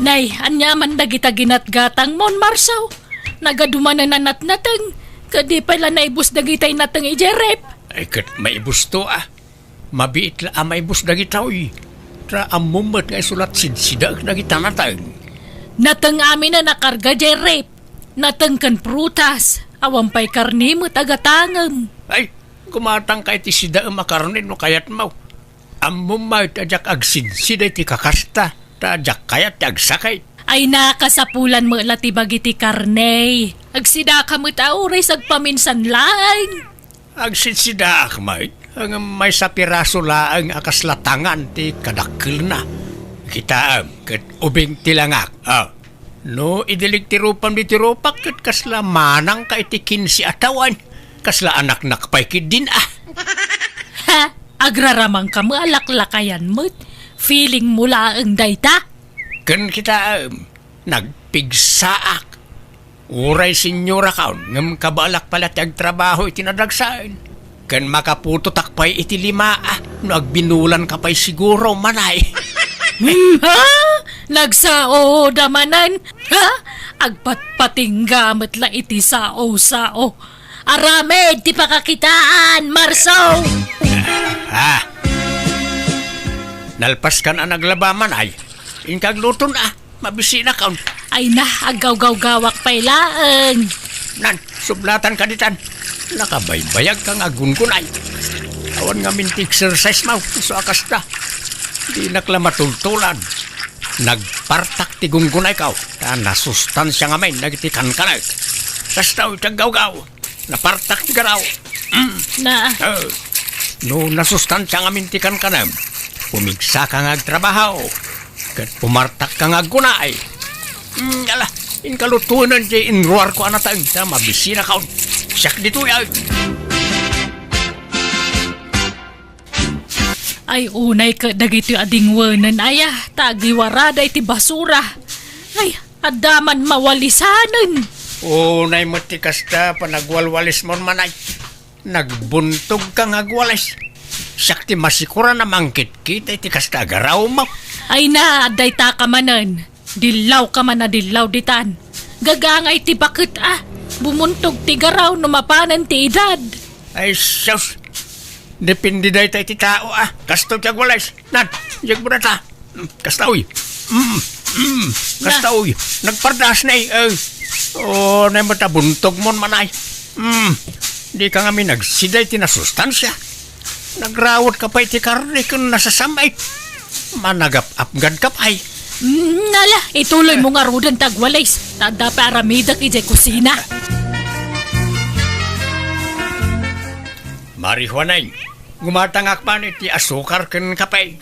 Nay, anya man dagita ginatgatang mon Marsaw. Nagadumanan na natnatang. Kadi pala naibus dagitay natang ijerep. Ay kat maibus to Mabiit la maibus dagitaw Tra amumat nga isulat sidsidag dagita natang. Natang amin na nakarga jerep. Natang kan prutas. Awampay karni mo tagatangam. Ay, kumatang kay ti sida makarnin no kayat mo. Amumay tajak agsidsiday ti kakasta. Tajak kayat ti agsakay. Ay nakasapulan mo latibag iti karne. Agsida ka mo tauray sagpaminsan lang. Agsidsida akmay. Ang may sa piraso laang akaslatangan ti kadakil na. Kita kat ubing tilangak. No, idilig tirupan di tirupak kat kasla manang ka itikin si atawan. Kasla anak nakpay din Ha? Agraramang ka mo alaklakayan mo. Feeling mo laang dayta? Kan kita nagpigsaak. Uray senyora kaon ngam kabalak pala ti agtrabaho iti nadagsaan. Kan makaputo takpay iti lima no agbinulan ka pa'y siguro manay. Ha? Nagsao damanan? Ha? Agpatpatinggamit lang iti sao-sao. Aramid ti pakakitaan, Marsaw! Nalpas ka na naglabaman ay. Inkagluton mabisi na kaon. Ay na, agaw-gaw-gawak pa'y laang. Nan, sublatan ka ditan. Nakabaybayag kang agun-gunay. Awan nga minti exercise mo. So akas na. Di naklamatultulan. Nagpartak ti gungunay ka. Ta nasustansya nga may nagitikan ka na. Kastaw itagaw-gaw. Napartak ti garaw. No nasustansya nga mintikan ka na. Pumigsa ka nga agtrabaho. Kat pumartak ka nga gunay. Ala, inkalutunan di inruar ko anatang. Ta mabisi na ka. Siyak dito yan. Ay unay ka dagito adingwanan aya. Tagiwarada iti basura. Ay, adaman mawalisanan. Unay mo ti kasta panagwalwalis mo manay. Nagbuntog kang agwalis. Siyak ti masikura na mangkit-kit iti kasta agaraw mo. Ay na, aday ta ka manan. Dilaw ka man na dilaw ditan. Gagangay ti bakit Bumuntog ti garaw no mapanan ti edad. Ay, sus. Depende dahi tayo ti tao Kastaw ti agwalis. Nan, jag mo na ta. Kastaw Kastaw nagpardas na na matabuntog mo manay. Di ka nga nagsiday ti nasustansya. Nagrawat ka pa iti karne kung nasasamay. Managap-apgad ka pa Nala, ituloy mo nga rudan tagwalays. Tanda pa aramidak ijay kusina. Marihuanay, gumatangak man iti asukar kan kapay.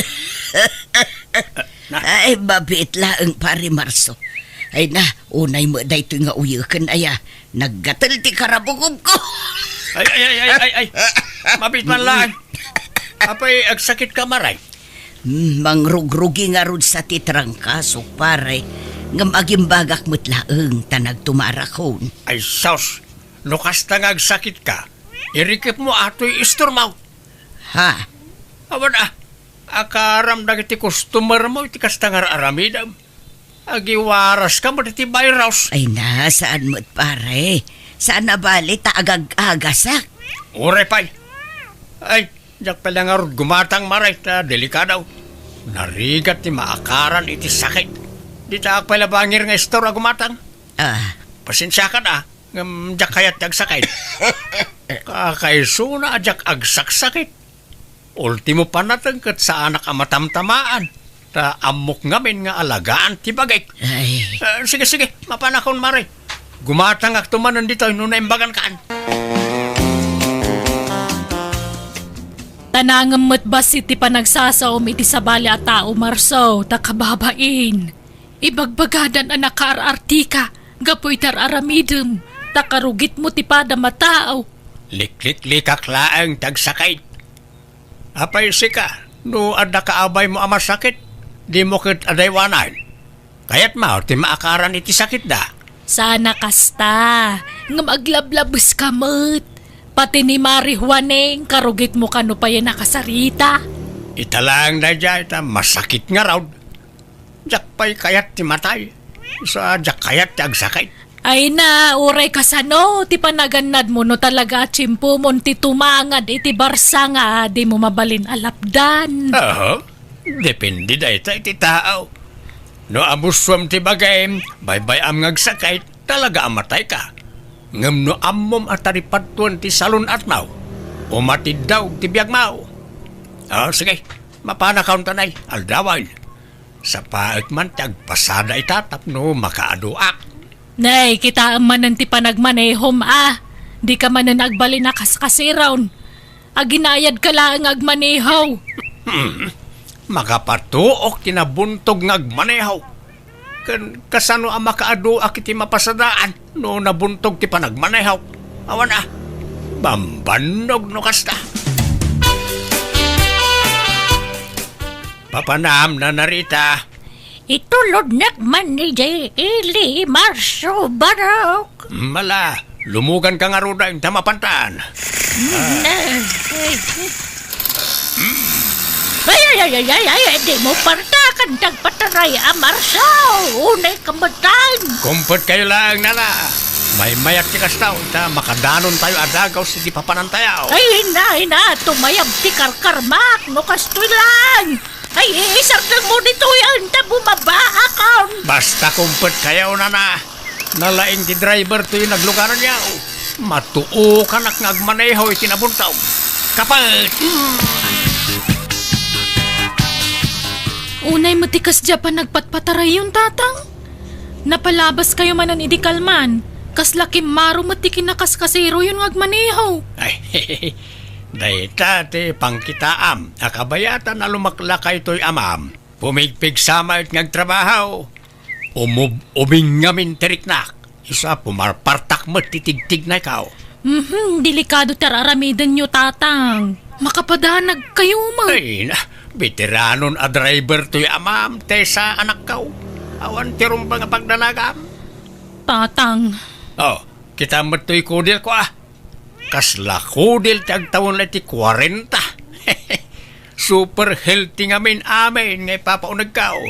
Ay, mabit laang pari Marso. Ay na, unay mo dayto nga uyukan aya. Naggatal ti karabugog ko. Ay. Mabit man lang. Apay, agsakit ka maray. Mangrugrugi nga rod sa titrangkasok pare. Ngam agimbagak mo't laang tanag tumarakon. Ay, sos. Nukas tangag sakit ka. Irikip mo ato'y isturmaw. Ha? Awan akaram na iti customer mo iti kastangar aramidam. Agiwaras ka mo iti virus. Ay na, saan mo't pare? Saan na bali taagag-agasak? Ure pa'y. Ay, jak pala nga rod gumatang maray ta delikadaw. Narigat ti maakaran iti sakit. Di taag pala bangir nga istor gumatang. Pasensya ka na. Ngam jak kayat agsakay. Kakaiso na ajak agsaksakit. Ultimo pa natangkat sa anak amatamtamaan. Ta amok ngamin nga alagaan ti bagay. Sige, mapanakon maray. Gumatang aktumanan dito, nuna imbagan kaan. Tanangam mo't basit ti panagsasaom iti sabali at tao Marsaw, takababain. Ibagbagadan anak ka-artika, gapoy tar-aramidem, takarugit mo ti pada matao. Likak laang tagsakay. Apay sika, no ada kaabay mo ama sakit, di mo kat adaywanan. Kaya't mao ti maakaran iti sakit da. Sana kasta, ngam aglablabas ka mo't. Pati ni Mari Juaneng, karugit mo kano pa yan nakasarita. Italang na dyan, masakit nga raw. Jakpay kayat ti matay. Sa jak kayat ti agsakay. Ay na, uray ka sa no, ti panaganad mo no talaga chimpo mon ti tumangad iti barsa nga di mo mabalin alapdan. Oo. Depende da ita iti tao. No amuswam ti bagay, baybay am ngagsakay, talaga amatay ka. Ngem no ammom ataripatuan ti salon at mau. Umatid daw ti biyag mau. Sige, mapanakaon tanay, aldawan. Sa paek man ti agpasada itatap no makaaduak. Nay, kita ang manan ti panagmanehom Di ka manan agbalin na kaskasiron. Aginayad ka lang agmanehaw. Makapatuok kinabuntog ngagmanehaw. Kasano ang makaaduak iti mapasadaan no nabuntog ti panagmanehaw. Awan bambanog no kasta. Papanam na narita. Itulod nakman ni J.L. Marso Barok. Mala, lumugan ka nga ruda yung tamapantaan. Ay, di mo partakan tagpataray Marso. Unay kamatan. Kumpot kayo lang, nana. May mayat ti kastaw, makadanon tayo adagaw si di papanantayaw. Ay, na, tumayab ti karkarmak, no kastoy lang. Ay, isar lang mo dito yan, ta bumaba akon. Basta kumpot kayo, nana. Nalaing ti driver to yung naglugaran niya. Matuo ka ngagmaneho iti nabuntaw. Kapat! Unay mo tikas dya pa nagpatpataray yung tatang. Napalabas kayo manan idikalman. Kas laki maro matikin na kaskasiro yung agmaneho. Ay, dahita ti pangkitaam. Akabayatan na lumaklakay to'y amam. Pumigpig sama at ngagtrabaho. Uming ngamin teriknak. Isa pumarpartak mo titigtig na ikaw. Delikado tararamidan nyo tatang. Makapadanag kayo mo. Ay, veteranon a driver to'y amam. Tesa anak kaw. Awan tirong mga pagdanagam. Tatang. Kita mo to'y kudil ko Kasla kudil ti agtawon na ti 40. Super healthy ngamin amin ngay papaunag kao.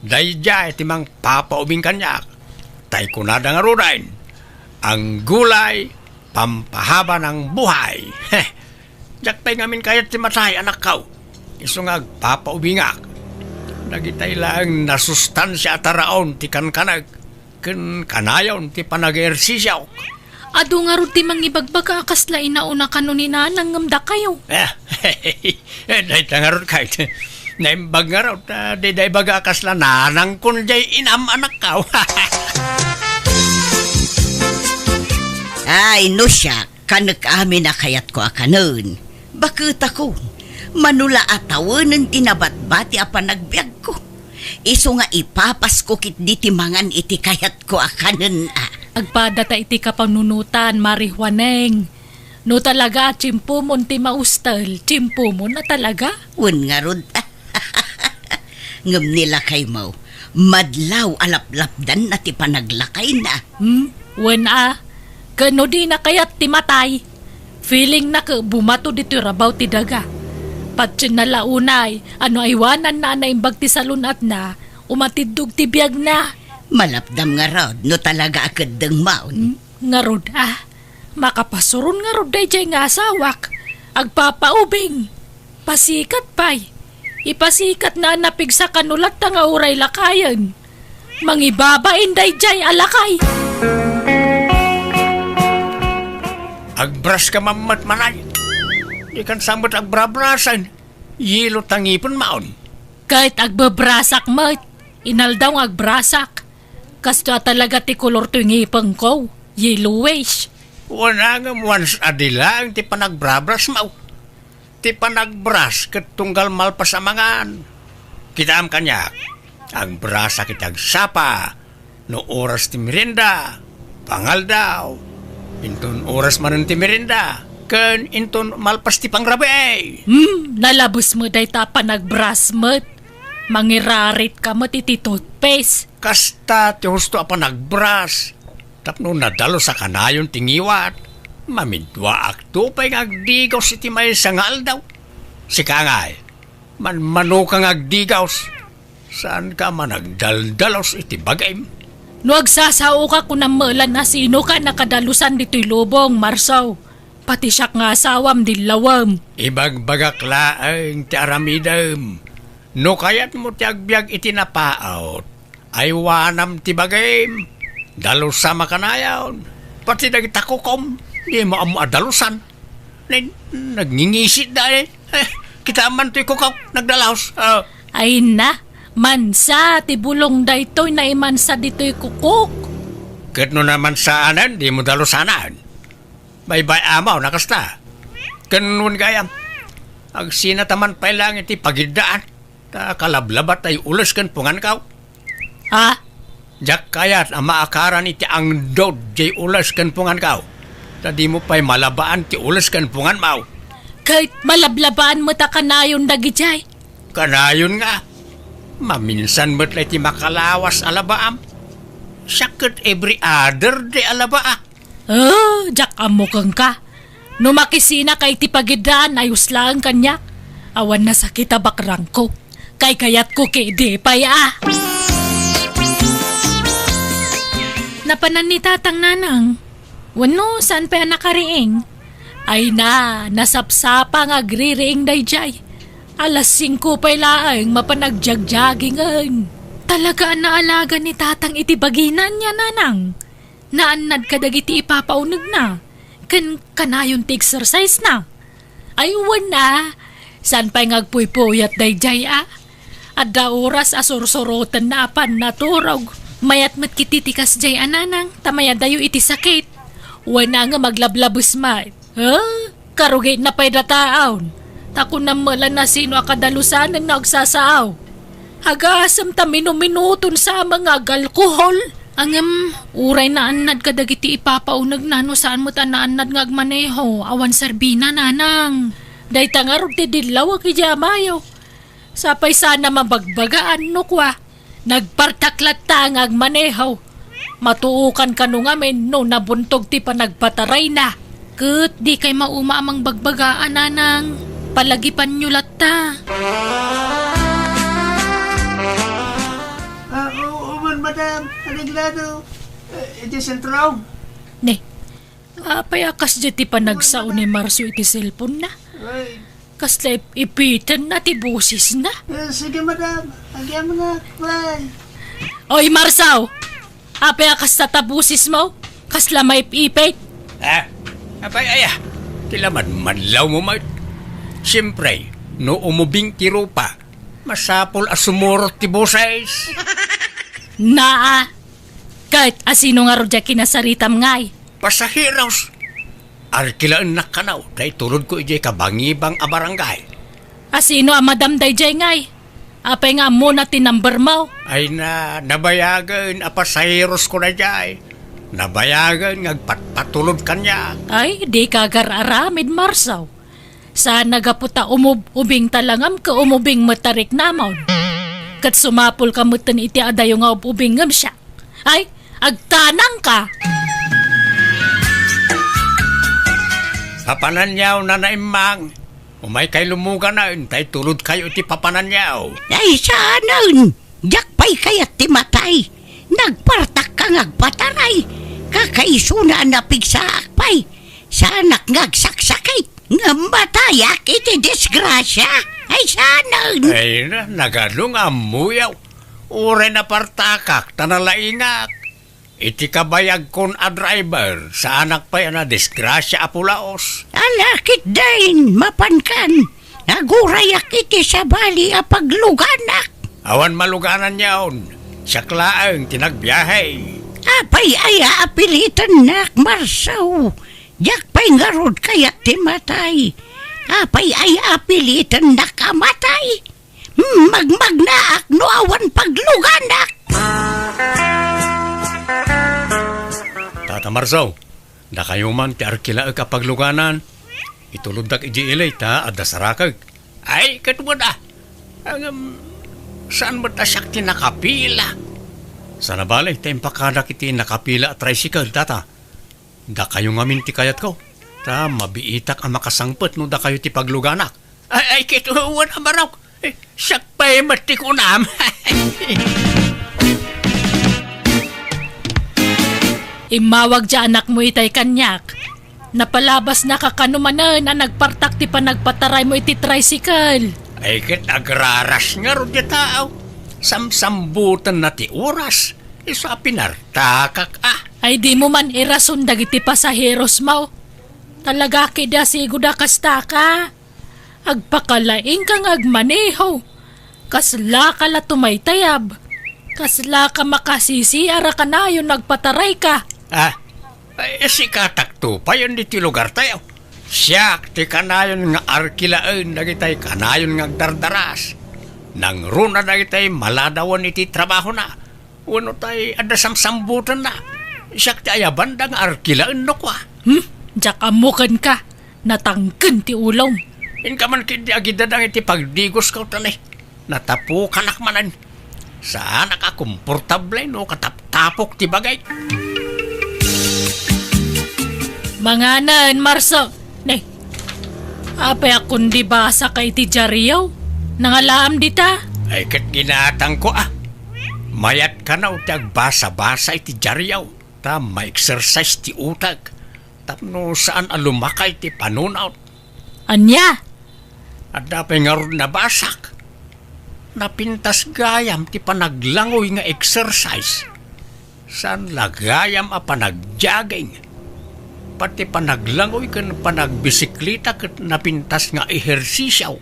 Dayja iti mang papaubing kanyak. Tay kunada nga rudain. Ang gulay, pampahaba ng buhay. Jaktay ngamin kayat ti matay anak kao. Isungag papaubingak. Nagitay lang nasustansya ataraon ti kankanag. Ken kanayon ti panag-ersisyaw. Ado nga ro ti mangibagbaga kasla inauna kanunina nangamda kayo. Dahi tangarot kahit. Naimbag nga raw, di dahi baga kasla nanang kun jay inam anak kaw. Ay, no siya, kanak amin na kayat ko akanon. Bakit ako? Manula atawanan tinabat-bati apa nagbiag ko. Iso nga ipapas ko kit diti mangan iti kayat ko akanon Agpada ta iti kapanunutan, marihuaneng. No talaga, chimpo mon ti maustal, chimpo mo na talaga. Un nga rod. Ngam nila kay mo. Madlaw alaplapdan na ti panaglakay na. Wen kano di na kayat ti matay. Feeling na ka bumato dito rabaw ti daga. Patsin na launay, ano aywanan na naimbag ti salunat na, umatidog ti biyag na. Malapdam nga rod, no talaga akad dang maun. Nga rod makapasuron nga rod day jay nga asawak. Agpapaubing. Pasikat pay. Ipasikat na napig sa kanulat na nga uray lakayan. Mangibabain day jay alakay. Agbras ka mamat manay. Di kan samot agbrabrasan. Yelo tangipon maon. Kahit agbabrasak mo, inaldaw nga agbrasak. Kasto talaga ti kolor to yung ipang ko. Yellowish. Wala nga once adilang ti panagbrabras mau. Ti panagbras ket tunggal malpas amangan. Kita am kanyak. Ang brasa kitag sapa. No oras ti merienda. Pangal daw. Inton oras manon ti merienda. Ken inton malpas ti pangrabe. Nalabos mo day ta panagbras mo. Mangirarit ka mo ti toothpaste. Kasta ti husto apa nagbras. Tapno nadalo sa kanayon tingiwat. Mamidwa akto pa'y ngagdigaw si timay sangal daw. Si kangay, manmano kang agdigaw. Saan ka man nagdaldalos iti bagay? No agsasao ka kung namalan na sino ka nakadalusan dito'y lubong, Marsaw. Pati siya nga asawam dilawam. Ibagbagak laeng ti aramidem. No kayat mo ti agbyag iti napaot, ay wanam ti bagay. Dalusama ka na yaon. Pati nagitakukom, di mo amo adalusan. Nagngingisit da eh. Kita man to'y kukaw, nagdalaos. Ay na, mansa, ti bulong da ito'y na imansa dito'y kukuk. Kat no naman saanan, di mo dalusanan. Bye-bye amaw, nakasta. Kanun gayam. Ag sinataman pa lang iti pagidaan. Kalablabat ay ulas kan pungan kaw. Ha? Jak kayat ang maakaran iti ang dod jay ulas kan pungan kaw. Di mo pa'y malabaan ti ulas kan pungan maw. Kahit malablabaan mo ta kanayon dagijay. Kanayon nga. Maminsan mo't ti makalawas alabaam. Sakit every other day alabaa. Jak amukang ka. No makisina kay ti pagidaan ayos lang kanya. Awan na sakit bakrang ko. Kay kayat ko kay di pay Napanan ni tatang nanang. Wano, saan pa nakariing? Ay na, nasapsapa nga agririing dayjay. Alas 5 pa'y laang mapanagjagjaggingan. Talaga naalaga ni tatang itibaginan niya, nanang. Naanad ka dagiti ipapaunag na. Kanayon ti exercise na. Ay wana, saan pa'y ngagpuypuyat dayjay Adda oras asursurotan na apan naturog. Mayat mat kititikas jay ananang, tamaya dayo iti sakit. Wana nga maglablabus mat. Karugay na pa'y dataon. Tako na mala na sino akadalusan ang nagsasaaw. Hagasam ta minuminuton sa mga alkohol. Uray na anad kadagiti ipapaunag na no saan mo ta naanad nga agmaneho. Awan sarbina nanang. Day tangarog ti dilaw aki jamayo. Sapay sana mabagbagaan no kwa. Nagpartaklat ta nga agmaneho. Matuukan ka nung amin no nabuntog ti panagpataray na. Kat di kay mauma amang bagbagaan nanang. Palagipan nyo latta. Oo, madam. Aniglado. Iti sentraw. Ne, payakas di ti panagsao ni Marso iti cellphone na. Ay, Kasla ipitan na ti busis na. sige, madam. Agyan mo na. Bye. Oy Marsaw, payakas sa tabusis mo. Kasla may ipit. Abay aya. Tilaman manlaw mo mat. Siyempre, no umubing ti rupa, masapol asumurot ti boses. Naa, kahit asino nga rodya kinasaritam ngay. Pasahiros. Arkilaan na kanaw, dahil tulod ko ijay kabangibang abarangay. Asino ang madam dayjay ngay. Apay nga mo na tinumber mo. Ay nabayagan, apasahiros ko na jay. Nabayagan, ngagpatulod kanya. Ay, di ka gar-aramid Marsaw. Sa nagaputa ubing talangam ka umubing matarik namon. Kat sumapol ka mutan iti adayo nga ubing ngam siya. Ay, agtanang ka. Papananyaw na naimang. Umay kay lumugan na, tay tulod kayo iti papananyaw. Ay saanan, jakpay kayat ti matay. Nagpartak ka ngagpataray. Kakaisuna na pigsaak pay. Sanak ngagsaksakay. Ngambatayak iti disgrasya. Ay saanan. Ay nagadong amuyaw. Ure na partakak, tanalaingak. Iti kabayag kon a driver, sa anak pa yan na disgrasya apulaos. Alakit dahin, mapankan. Nagurayak iti sa bali a pagluganak. Awan maluganan yaon, siyaklaang tinagbiyahe. Apay aya apilitan nak Marsaw. Jakpay ngarod kayat ti matay. Apay aya apilitan nakamatay. Magmagnaak no awan pagluganak. Tata Marsaw, na kayo man ti arkila kapag luganan. Itulundak iji ilay ta at dasarakag. Ay, katubad saan mo ta siyak ti nakapila? Sana balay, tayong pakadak iti nakapila at tricycle, tata. Da kayo ngamin ti kayat ko. Ta, mabiitak ang makasangpet no da kayo ti pagluganak. Ay, kituwan ang baraw. Siyak pa'y matikunam. Imawag dya anak mo itay kanyak. Napalabas na kakanumanan na nagpartak ti panagpataray mo iti tricycle. Ay kit agraras nga ro di tao. Samsambutan na ti oras. Isa pinartakak Ay di mo man irason dagiti pasaheros mo. Talaga kida siguda kasta ka. Agpakalaing kang agmaneho. Kasla ka la tumaytayab. Kasla ka makasisi ara ka na yung nagpataray ka. Si katakto pa yun di ti lugar tayo. Siyak ti kanayon nga arkilaan dagitay kanayon nga dardaras. Nang runa dagitay maladawan iti trabaho na. Uno tay adasamsambutan na. Siyak ti ayaban da nga arkilaan no kwa. Diyak amukan ka. Natangken ti ulong. In ka man kindi agidadang iti pagdigos ka tanay. Natapo kanak manan. Saan nakakomportable no kataptapok ti bagay. Manganan, Marso. Ne, apay akong di basa kay ti Jariyaw. Nangalaam dita. Ay kat ginatang ko Mayat ka na utag basa-basa iti Jariyaw. Ta ma-exercise ti utag. Tapno saan alumakay ti panunaw. Anya? At dapay nga ron nabasak. Napintas gayam ti panaglangoy nga exercise. Saan lagayam a panagjogging. Pati panaglangoy kan panagbisiklita kat napintas nga ehersisyaw.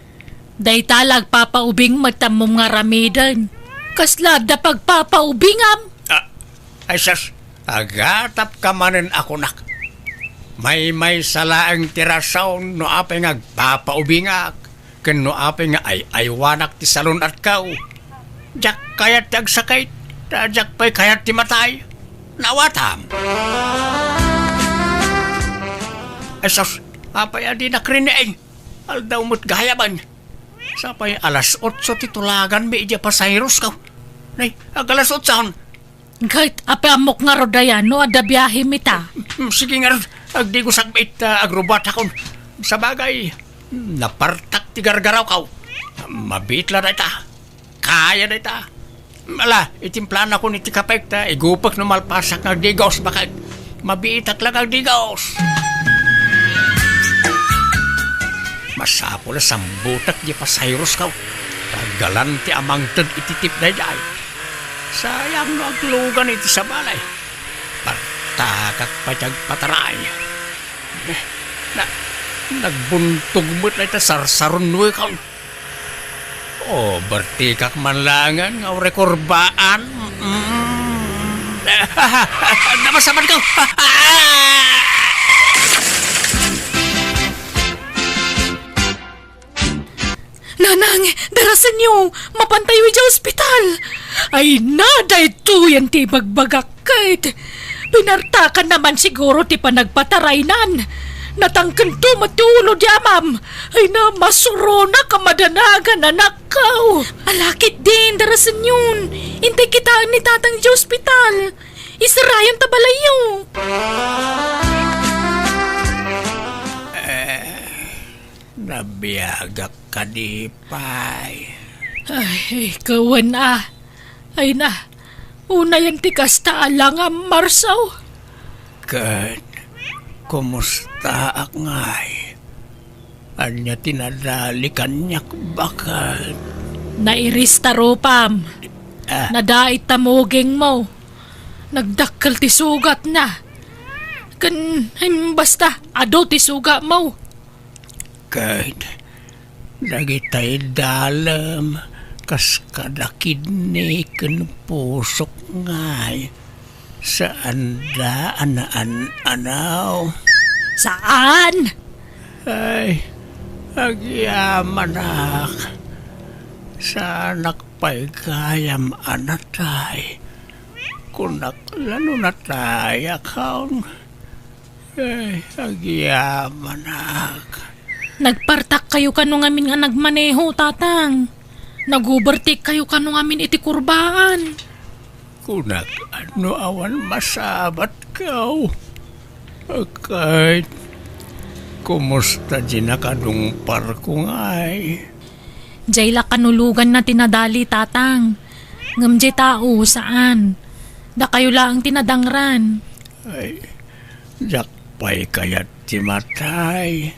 Day talag papaubing matamong nga ramidan. Kasla da pagpapaubingam. Ay sas, agatap ka manin ako nak. May salaang tirasaw no apay nga papaubingak. Ken no apay nga aywanak ti salon at kau. Jak kayat ti agsakay. Jak pa'y kayat ti matay. Nawatam. Esos, apay adi nakrineeng. Aldaw mo't gayaban. Sapay alas 8 titulagan may idya pasayros ka. Nay, alas 8. Kahit apay amok nga rodayan no ada biyahe mita. Sige nga rin, agdi ko sagbait agrubat akon. Sa bagay, napartak ti gargaraw ka. Mabitla na ita. Kaya na ita. Ala, itimplan ako ni ti kapek ta. Igupak no malpasak ng digos. Baka mabiitak lang ang digos. Masapol na sambutak di pasayros ka. Paggalan ti amang tad ititip na day. Sayang no aglugan iti sa balay. Partakak patyag pataray. Nagbuntog mo't na ita sarsaron mo ikaw. Bertikak manlangan nga rekorbaan. Namasaman ka. Nanang, darasan niyo, mapantayo sa ospital. Ay naday tuyan ti bagbagakit. Pinartakan naman siguro ti panagpataraynan. Natangkan to matulo di amam. Ay na masuro na kamadanagan anak ko. Alakit din, darasan yun. Hintay kitaan ni tatang sa ospital. Isarayan tabalayo. Nabiyagak ka di pay. Ay, kawan Ay na, una yan ti kasta alang ang Marsaw. Kat, kumusta ak ngay? Anya tinadali kanyak bakal. Nairis taropam. Nadait tamuging mo. Nagdakkel ti sugat na. Basta, ado ti suga mo. Kat, nagitay dalam. Kas kadakid ni ken pusok ngay. Saan daan anaw? Saan? Ay, agyaman ak. Sanak pa'y kayam anatay. Kunak lalo natay akaw. Ay, agyaman ak. Nagpartak kayo kanong amin nga nagmaneho, tatang. Nagubertik kayo kanong amin iti kurbaan. Kunak ano awan masabat kaw. Kahit kumusta di nakadumpar ko ngay. Jay la kanulugan na tinadali tatang. Ngam jay tao saan? Da kayo lang tinadangran. Ay, jakpay kayat ti matay.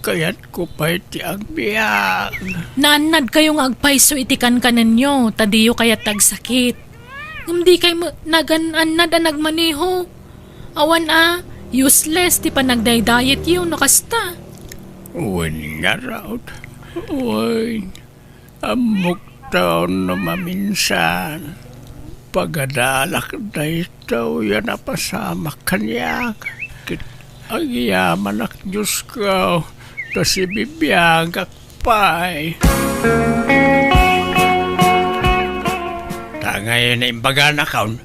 Kayat ko pa'y ti agbiyak. Naanad kayong agpaiso itikan kanan nyo, tadiyo kayat tagsakit. Ngam di kay nagananad ang nagmaneho. Awan useless ti pa nagday-diet yun nakasta. Uwan nga raw. Uwan. Amok taon na maminsan. Pagadalak na ito, yan na pasama kanyak. Ang yaman ak Diyos ko, kasi bibiyagak pa'y. Tangay na imbaga na kaon,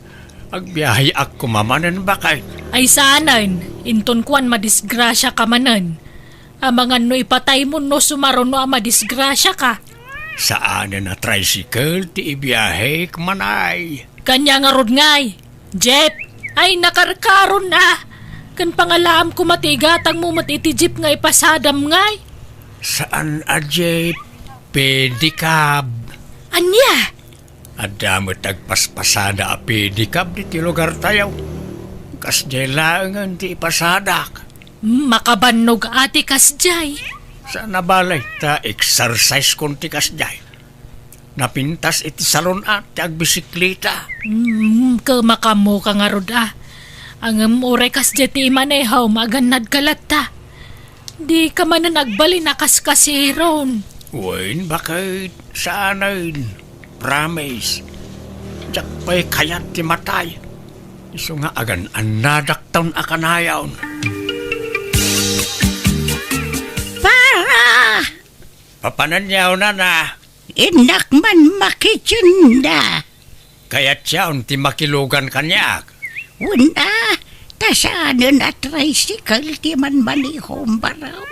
agbiyahe ak kumamanan bakay. Ay saanan, inton kuan madisgrasya ka manan. Amangan no ipatay mo no sumaron no madisgrasya ka. Saan na tricycle ti ibiyahe kumanay. Kanya nga rod ngay. Jeep, ay nakarkaron na. Kan pangalaam ko matigatang mo matitijip nga ipasadam ngay. Saan ajay pedicab? Anya? Adamot agpaspasada a pedicab di ti lugar tayo. Kasjay langan ti ipasadak. Makabannog ati kasjay. Sa nabalay ta exercise kon ti kasjay. Napintas iti salon at ti agbisikleta. Kamakamo ka nga rod Ang uray kasjay ti imanehaw maganad kalata. Di ka man na nagbali na kaskasiron. Wain bakit saanin? Promise. Diyak pa'y kayat ti matay. Iso nga agan anadak taon akanayaw. Para! Papananyaw na. Inak man makitsinda. Kaya't siya ti makilugan kanyak. Una, tasanan at tricycle ti man manihom baraw.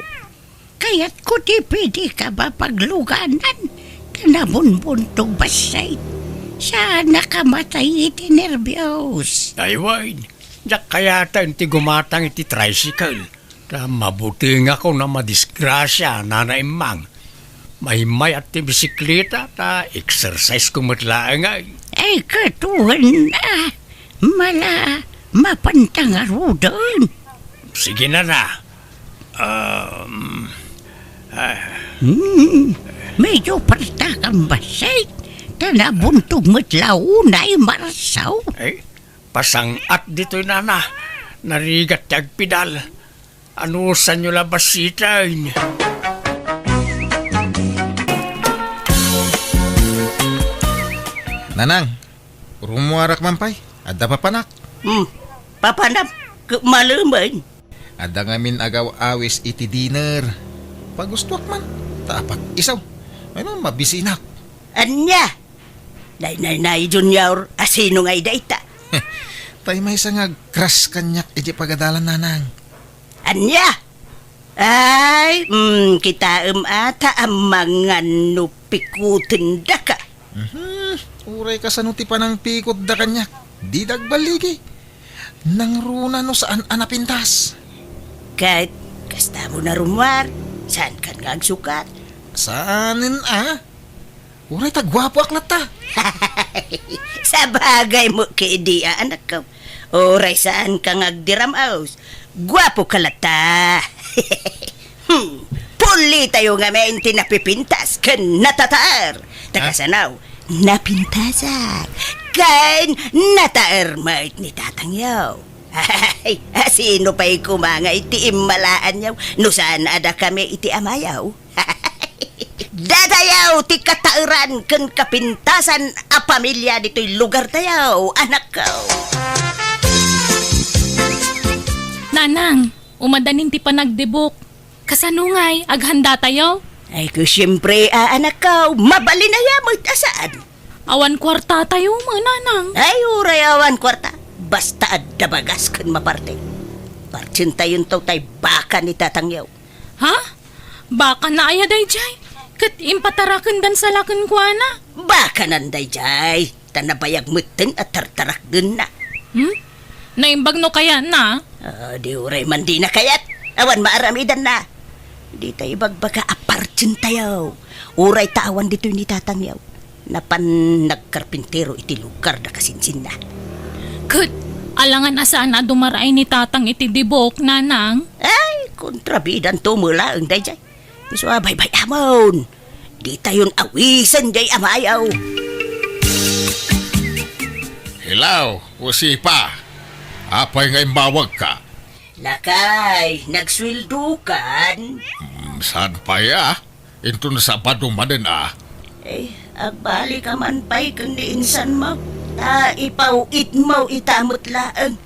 Kaya't ko ti pwede ka ba pagluganan? Kanabunbuntong basay. Sana kamatay iti nervyos. Ay wain. Diyak kayata ti gumatang iti tricycle. Ta mabuti nga ko na madisgrasya nanaimang. Mahimay at ti bisikleta ta exercise kumatlaan nga. Ay katuhan na. Mala mapantangarudan. Sige na. Medyo parta kang basay. Tanabuntog mo't launay marsaw. Ay, pasangat dito'y nana. Narigat ti agpidal. Ano sa nyo labasitain? Nanang, rumuarak mampay. Adda papanak. Papanap, maluman. Adda ngamin agaw awis iti dinner. Pagustuak man. Tapak isaw. Ano, mabisinak. Anya? Nay, Junior, asino nga'y dayta? Tay may isang crush kanyak iti pagadalan nanang. Anya? Ay, kita ata ang mga nupikutin da ka. Uray ka sa nuti pa ng pikot da kanyak. Di dagbaligi. Nang runa no saan anapintas. Kahit kasta mo na rumwar, saan ka nga agsukat? Saanin Uray tagwapo aklat ta. Sa bagay mo kay Dia, anak ko. Oray saan ka ngagdiramaos. Gwapo ka lata. Puli tayo nga may tinapipintas kan natatar. Takasanaw, napintasak. Kan nataar mait ni tatangyaw. Ay, sino pa'y kumanga iti imalaan yaw. No saan ada kami iti amayaw. Dadayaw ti katauran ken kapintasan a pamilya dito'y lugar tayaw, anak ko. Nanang, umadanin ti panagdebok. Kasanungay, aghanda tayo. Ay ko siyempre, anak ko, mabali na yamot asaan. Awan kwarta tayo, mga nanang. Ay, urayawan kwarta. Basta adda bagas ken maparte. Partin tayon taw tay baka ni tatangyaw. Ha? Baka na ayaday, Jay. Kat impatarakan dan sa lakan kwa na. Baka nanday jay. Tanabayag mutin at tartarak dun na. Naimbag no kaya na? Di uray man di na kayat. Awan maaramidan na. Di tayo bagbaga apartin tayo. Uray tawan dito ni tatang yaw. Napan nagkarpintero iti lugar na kasinsin na. Kat, alangan asaan na dumaray ni tatang iti dibok, nanang. Ay, kontrabidan to mula ang day jay. Iso bay amon. Di tayon awisan jay amayaw. Hilaw, usipa. Apay ngay bawag ka. Lakay, nagswildukan. Saan pa ya? Ito na sa padumanin Eh, agbali ka man pa'y kung diinsan mo. Ta ipauit mo itamot laang.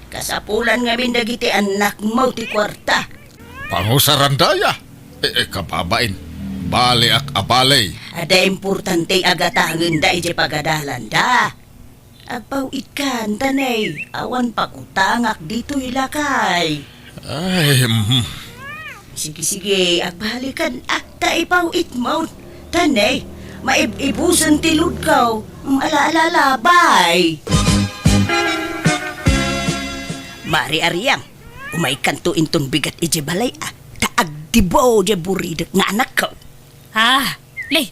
Kasapulan nga mindagiti anak mo ti kwarta. Pangusarandaya. Kababain. Bali ak abalay. Ada importante agatangan da iti pagadalan da. Agpauit ka, tanay. Awan pakutangak dito ilakay. Ay, Sige, agbalikan. Ta ipauit mo. Tanay, maibusan tilud ka. Malaalalabay. Mari Ariang, umay kanto inton bigat ije balay taagdibo je buridak nga anak ko. Lay,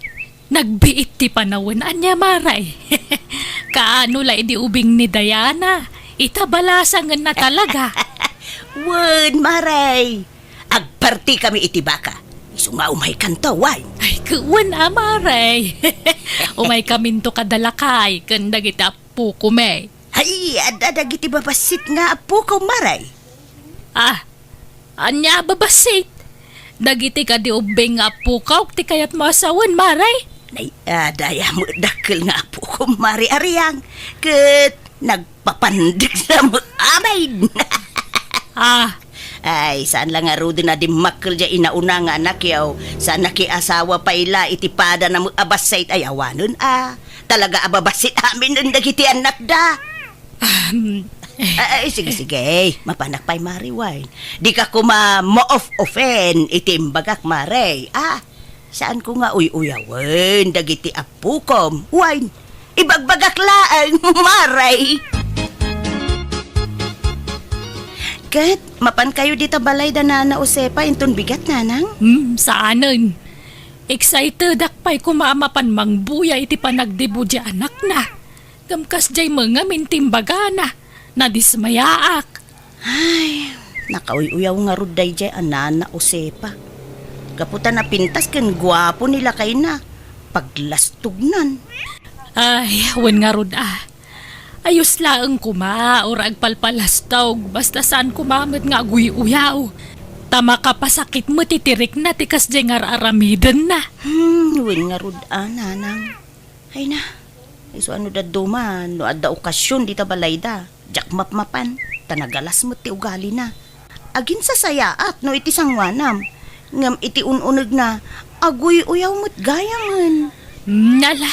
nagbiit ti panawan anya maray. Kaano la di ubing ni Diana. Itabalasangan na talaga. Wen, maray. Agparti kami iti baka. Isu nga umay kanto, why? Ay, kuwan maray. Umay kaminto kadalakay. Kanda kita po kume. Ay, adadag iti babasit nga apo ko, maray. Anya babasit. Dagiti ka di ubing nga pukaw, ti kayat masawan, maray. Nay, daya mo dakil nga apo ko, Mari Ariang. Kat nagpapandig sa mo amay. Ay, saan lang nga ro din na di makil dya inauna nga anak yaw. Saan nakiasawa pa ila itipada na mo abasait ay awanon Talaga ababasit amin ng dagiti anak da. Ay, sige. Mapanak pa'y Mari Wine. Di ka kuma mo-off-offen itimbagak Mari. Saan ko nga uyawen dagiti apukom. Wine, ibagbagak laang Maray. Kat, mapan kayo dito balay da na usepa inton bigat nanang? Saanan? Excited akpay kumamapan mangbuya iti panagdibo di anak na. Gamkas jay mga mintimbagana. Nadismayaak. Ay, nakauyaw nga ruday jay anana usepa. Kaputan na pintas ken gwapo nila kay na. Paglastugnan. Ay, wen nga rod Ayos laang kuma, or agpalpalastog, basta saan kumamit nga uyaw. Tama ka pasakit mo titirik na tikas dyan nga aramidan na. Wen nga rod nanang. Ay na, iso ano da duman, no adda okasyon dita balay da. Jak mapmapan, tanagalas mo ti ugali na. Agin sa sayaat, no iti sangwanam. Ngam iti ununag na, aguy uyaw mo't gayangan. Nala,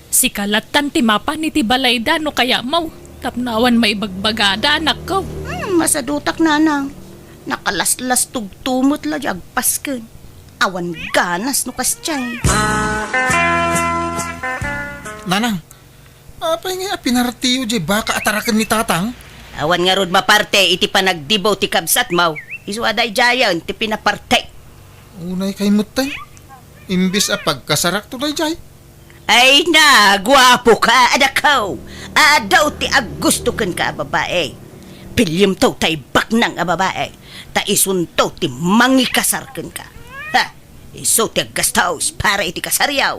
si kalatan ti mapan iti balayda no kaya mau. Tapnawan maibagbagada anak ko. Masadutak nanang. Nakalaslas tugtumot la di agpasken. Awan ganas no kastyay. Nanang, apay nga pinartiyo di baka atarakan ni tatang? Awan nga rod maparte iti panagdibaw ti kabsat maw. Isu aday jayan ti pinaparte. Unay kay mutay. Imbis pagkasarak to jay. Ay na, gwapo ka, adakaw. Adaw ti agustukan ka, babae. Pilyam to tay baknang babae. Ta isunto ti mangikasarkan ka. Iso ti aggastaos para iti kasaryaw.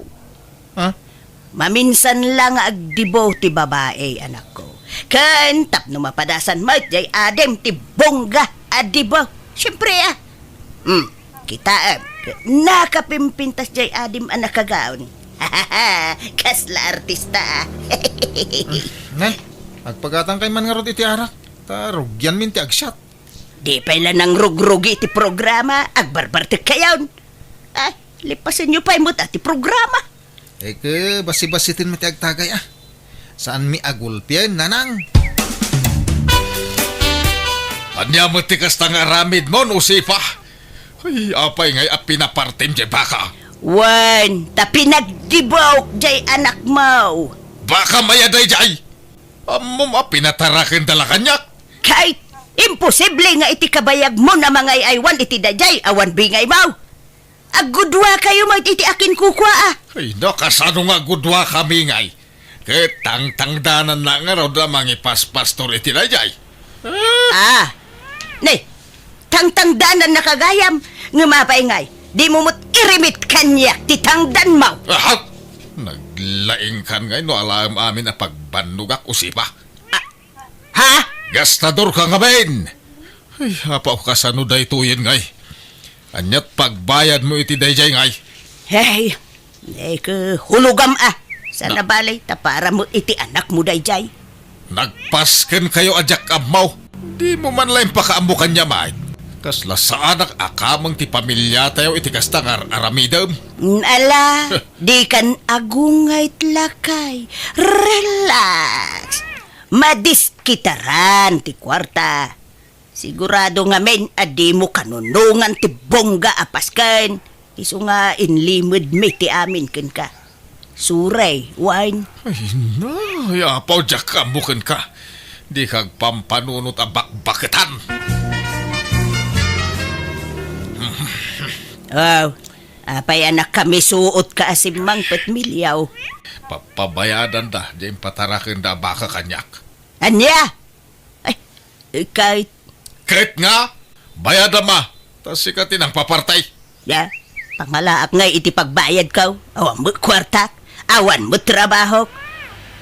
Maminsan lang agdibo ti babae, anak ko. Kan tapno mapadasan mo, jay adem ti bongga adibo. Siyempre kita nakapimpintas jay adim anak kagaon. Kasla artista. Nay, agpagatang kay man nga rod iti arak. Tarugyan min ti agsyat. Di pala nang rugrugi iti programa, agbarbarte kayon. Lipasin nyo pa imot ati programa. Eke, basi-basitin mo ti agtagay Saan mi agulpian, nanang? Anya mo tikas tang aramid mo, usipa. Ay, apay ngay pinapartim di baka. Wan, ta pinagdibok jay anak mo. Baka mayaday jay. Amom pinatarakin dala kanyak. Kahit imposible nga iti kabayag mo na mga aywan iti dajay awan bingay mo. Agudwa kayo mo iti akin kukwa ah. Ay, nakasano nga gudwa kami ngay. Ket tangtangdanan na nga raw da mangipaspas to iti dayjay. Ah, ne, tangtangdanan na kagayam, ngumapaingay, di mo mo't irimit kanyak, titangdan mo. Ah, naglaing kan ngay no alam amin na pagbanugak usipa. Ha? Gastador ka nga ben. Ay, apaw kasano day tuyin ngay. Anyat pagbayad mo iti dayjay ngay. Hey, hulugam ah. Sana balay, tapara mo iti anak mo dayjay. Nagpasken kayo ajak amaw. Di mo man lang pakaamukan niya may. Kasla sa anak akamang ti pamilya tayo iti kastangar aramidam. Ala, di kan agungay lakay. Relax. Madiskitaran ti kwarta. Sigurado nga men, adi mo kanunungan ti bongga apaskan. Iso nga inlimod me ti amin ken ka. Suray, wine. Ay na, yapaw jak amukan ka. Di kag pampanunot ang bakbakitan. Oh, apay anak kami suot ka asimang petmilyaw. Papabayadan da, di patarakin da baka kanyak. Anya? Ay, kahit, Kahit nga, bayada ma. Tas sikatin ang papartay. ya, pangalaak nga iti pagbayad ka. Awan mo kwarta, awan mo trabaho.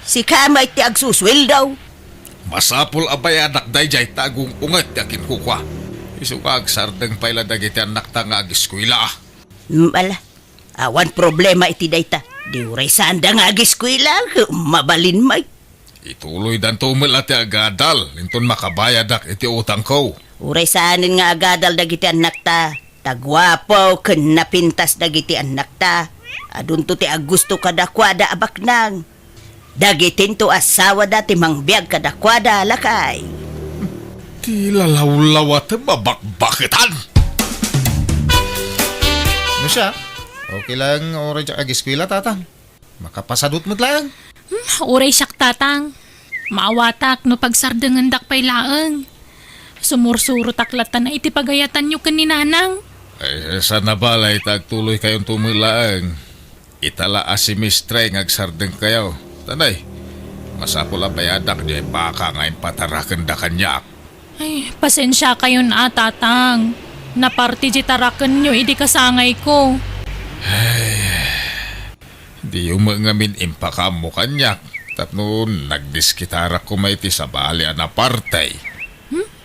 Si kamay ti agsuswil daw. Masapul abayadak dayjay tagong ungat yakin kukwa. Isukag sardeng paila dagiti anak ta nga agiskwila. Ala, awan problema iti dayta. Di uray sanda nga agiskwila, mabalin may. Ituloy dan tumil ati agadal. Linton makabayadak iti utang ko. Uray saanin nga agadal dagiti anak ta. Tagwapo, ken napintas dagiti anak ta. Adun to ti agusto kadakwada abaknang. Dagitin to asawa dati mangbiag kadakwada lakay. Ti lalaw-lawat babakbakitan. Ano siya? Okay lang oray dyan agiskwila, tatang. Makapasadot mo lang. Uray siyak tatang. Maawatak no pagsardangan dak pay laeng. Sumursuro taklatan na iti pagayatan nyo kaninanang. Ay, sana balay tagtuloy kayong tumilaang. Itala asimistre ngagsardeng kayo. Tanay, masapul ang bayadak di baka ngayon patarakan da kanyak. Ay, pasensya kayo na tatang. Naparti di tarakan nyo, idi kasangay ko. Di umangamin impakam mo kanyak. Tatnoon, nagdiskitara ko may ti sa bali na partay.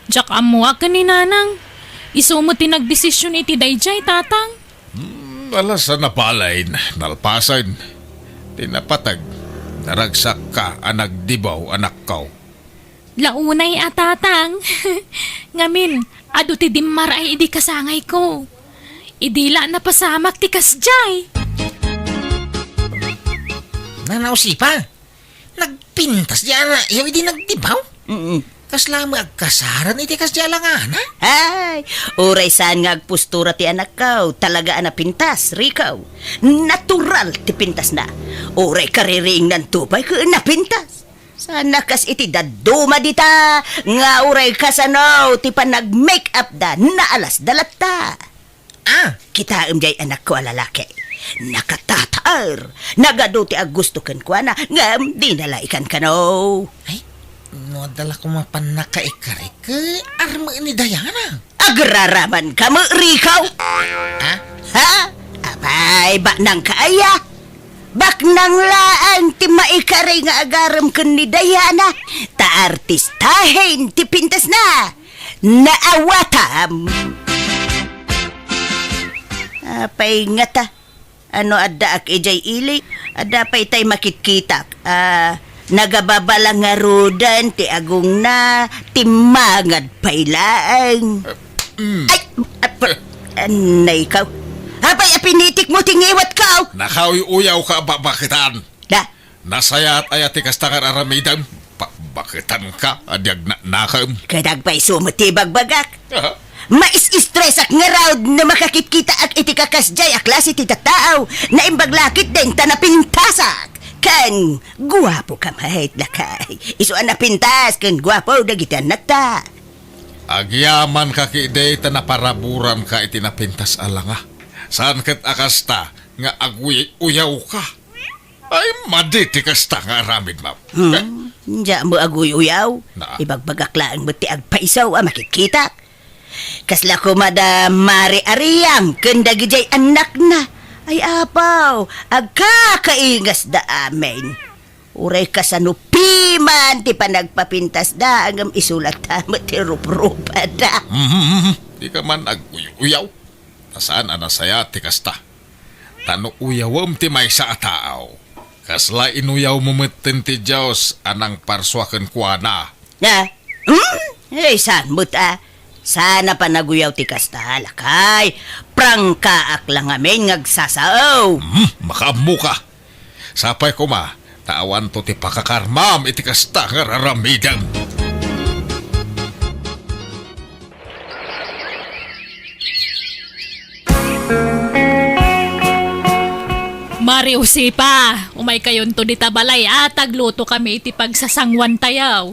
Diyak amuwa kaninanang. Iso mo tinagdesisyon iti dayjay tatang. Alas sa napalain, nalpasan. Tinapatag, naragsak ka, anak dibaw, anak kaw. Launay tatang. Ngamin, adu ti dimmar ay idi kasangay ko. Idila na pasamak ti kasjay. Nanausipa. Nagpintas di ana, yaw di nagdibaw. Mm-mm. Tas lang magkasaran iti kas di alangana. Ay, uray saan nga agpustura ti anak kaw, talaga ana pintas, rikaw. Natural ti pintas na. Uray kariring ng tupay ka napintas. Sana kas iti daduma dita, nga uray kasano, ti pa nag-make up da, na alas dalata. Ah, Kita jay anak ko alalaki. Nakatatar. Nagado ti agusto ken kwa na, nga di nalaikan ka no. ay, no dala ko mapanakaikarik ka, arma ni Diana. Agraraman ka mo, rikaw. Ah, Ha? Abay, bak nang kaaya? Bak nang laan ti maikari nga agaram kun ni Diana. Ta artistahin ti pintas na. Naawatam. Apay nga ta. Ano adda ak ijay ili? Adda pay tay makitkitak. Nagababalang nga rodan ti agong na timangad paylaang. Ay, anay ikaw. Habay apinitik mo tingiwat ka. Nakawi-uyaw ka babakitan. Da, Nasayat ayati kastangar aramidam. Bakitan ka, adyag na nakam. kadagpay sumutibag bagak. Mais-stress ak nga raw na makakikita ak iti kakasjay ak klase ti tataaw na imbaglakit din tanapintasak. Kan, guwapo ka mahit lakay. Isuan na pintas, kan guwapo dagiti anak ta. Agyaman ka kiday ta naparaburan ka itinapintas alanga. Saan kat akasta nga uyaw ka? Ay, maditi kasta nga aramid, ma'am. Diya mo aguy-uyaw. Na. Ibagbagaklaan mo ti agpaisaw makikita. Kasla ko Madam Mari Ariam, kandagi jay anak na. Ay apaw, agkakaingas da amin. Uray ka sa nupiman, ti panagpapintas da, agam isulat mo ti rup-rupa da. Di ka man uyaw. Tasaan anasaya ti kasta. Tano uyawam ti may sa ataaw. Kasla inuyaw mo metin ti Diyos anang parswakan kuana. Na? Ay, saan mo ta? Sana pa naguyaw ti kasta, lakay. Prangkaak lang amin ngagsasaaw. Makamu ka. Sapay ko ma, tawan to ti pakakarmam iti kasta nga raramidan. Mari usipa, umay kayon to di tabalay at agluto kami iti pagsasangwan tayaw.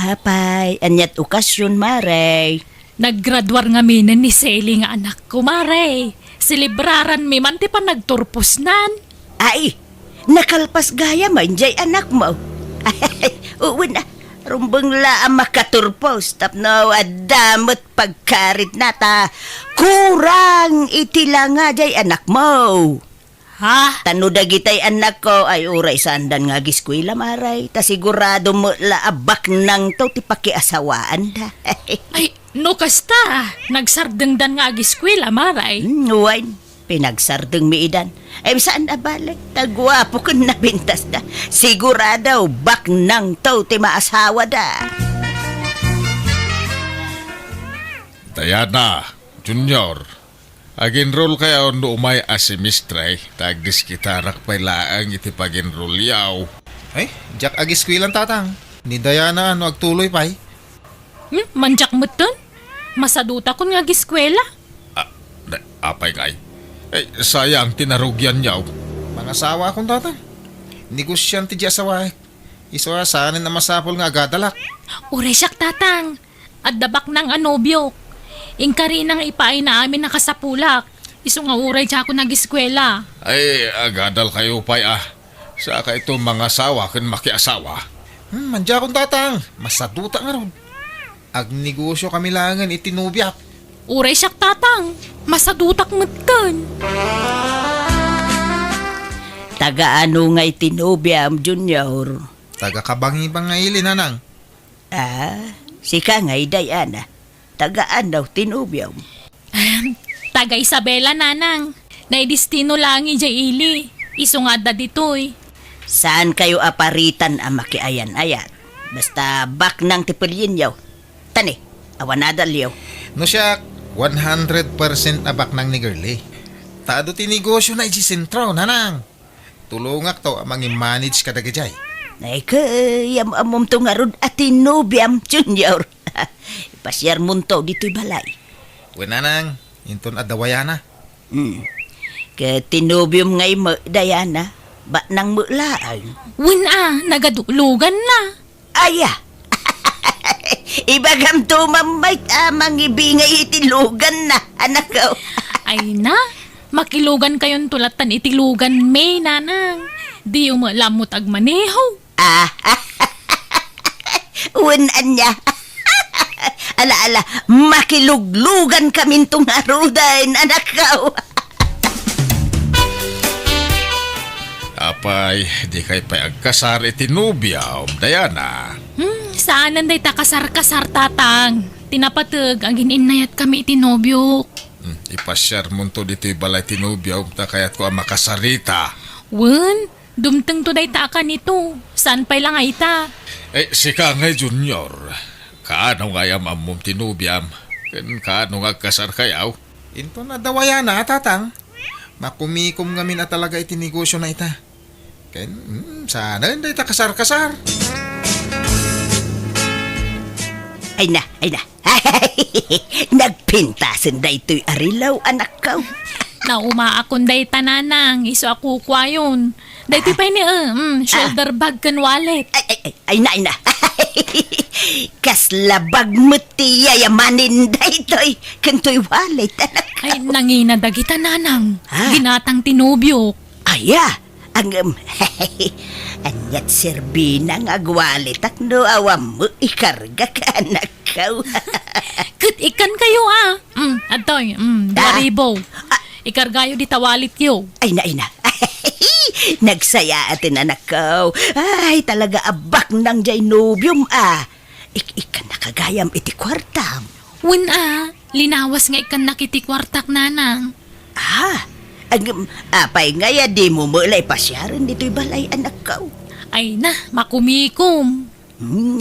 Apay, anyat okasyon, Maray. Naggraduar nga minan ni Sally nga anak ko, Mare. Silibraran mi man ti pa nagturpos nan. Ay, nakalpas gaya man jay anak mo. Ay, uwi na. Rumbang laang makaturpos. Tapno, adamot pagkarit nata. Kurang itila nga jay anak mo. Ha? Tano dagitay anak ko ay uray sandan nga giskwila, Maray. Ta sigurado mo laabak nang to ti pakiasawaan da. Ay, no kasta. Nagsardengdan nga agiskwila, Maray. Nuwain, pinagsardeng miidan. Ay, saan na balik? Tagwapo ko na bintas da. Sigurado, bak nang to ti maasawa da. Diana, Junior, agin-roll kayo no umay asimistre, tagdis kitarak pay laang iti pag-enroll yaw. Ay, Jack agiskwil ang tatang. Ni Diana ano agtuloy pay. Manjak mo ton? Masaduta ko nga giskwela. Apay kay. Eh, sayang tinarugyan yaw. Mga sawa akong tatang. Negosyan ti di asawa. Iso saan na masapol nga agadalak. Uray siyak tatang. At dabak ng anobyok. Ingkari nang ipaay na amin nakasapulak. Iso nga uray siya ako nag-eskwela. Ay, agadal kayo pay Saka ito mga sawa kan makiasawa. Mandya akong tatang. Masaduta nga ron. Agnegosyo kami langan itinubyak. Uray siyak tatang. Masadutak mutan. Taga-ano nga itinubiam, Junior? Taga-kabangibang nga ili, nanang. Sika nga'y Diana. Tagaan daw tinubiam. Taga Isabela nanang. Naidistino lang i ili. Iso nga da ditoy. Saan kayo aparitan ang makiayan-ayat? Basta bak ng tipilyin yaw. Tani, awanada liyaw. No siya, 100% abak nang ni girly. Taado ti negosyo na ijisentro, nanang. Tulungak to amang i-manage ka dagajay. Ay kayam amom to nga rod at tinubiam, Junior. Pasyar munto dito'y balay. Nanang, inton adawayana. Ke tinubium ngay mo, Diana, ba nang mulaang? Nagadulugan na. Aya! Ibagam to mamay amang ibingay itilugan na, anak ko. Ay na, makilugan kayon tulatan itilugan may nanang. Di umalamot agmaneho. Unan niya. Ala, makiluglugan kami itong arudan, anak ko. Apay, di kay pay agkasar itinubyaw, Diana. Saan nanday takasar-kasar tatang? Tinapatag ang gininayat kami itinobyok. Ipasyar mo to dito balay tinubyaw, ta kaya't ko ang makasarita. Dumteng to day taka nito. Saan pa'y lang ay ta? Eh, sika nga Junior. Kaano nga yam amom tinubyam? Kaano nga kasar kayaw? Inton adawayana, tatang. Makumikom ngamin at talaga itinegosyo na ita. Sana hindi ta kasar-kasar. Ay na. Nagpintasan da ito'y arilaw, anak ko. Nauma akong day tananang. Iso ako kwayon. Day pa'y ni shoulder bag kan wallet. Ay na. Kaslabag mo ti yayamanin daytoy. Kantoy walay tanak. Ay, nangina dagita nanang. Ha? Ginatang tinubyok. Aya, ang anyat serbina nga agwalit ak no awam mo ikarga ka anak ka. Kat ikan kayo Atoy, Ah. 2,000. Ikargayo di tawalit yo. Ay na. Nagsaya atin anak ko. Ay talaga abak ng Jainubium Ikan nakagayam iti kwartam. Win linawas nga ikan nakitikwartak nanang. Apay ngaya di mo mulay pasyaran dito'y balay anak ko. Ay na, makumikom.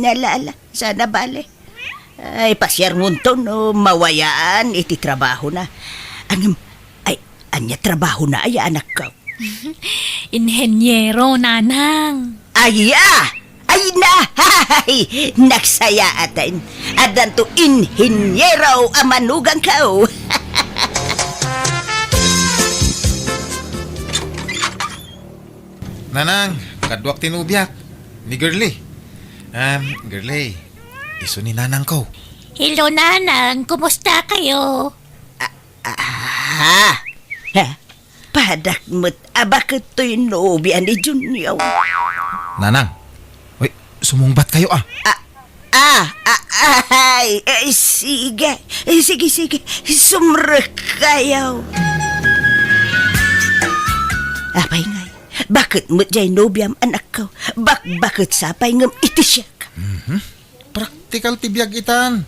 Nalala, sana bale. Ay pasyar mo to no, mawayaan iti trabaho na. Anya trabaho na ay anak ko. Inhenyero nanang. Ay na! Hay! Nagsaya atin. Adan to inhinyero amanugang kao. Nanang, kadwak tinubyak. Ni Girlie. Girlie, iso ni nanang ko. Hello nanang, kumusta kayo? Padak mo't abakit to'y noobyan ni Junior. Nanang, sumungbat kayo Sige. Sumrek kayo. Apay ngay, bakit mo't jay nobyam anak ko? Bakit sapay ngam iti siya ka? Praktikal tibiyag itan.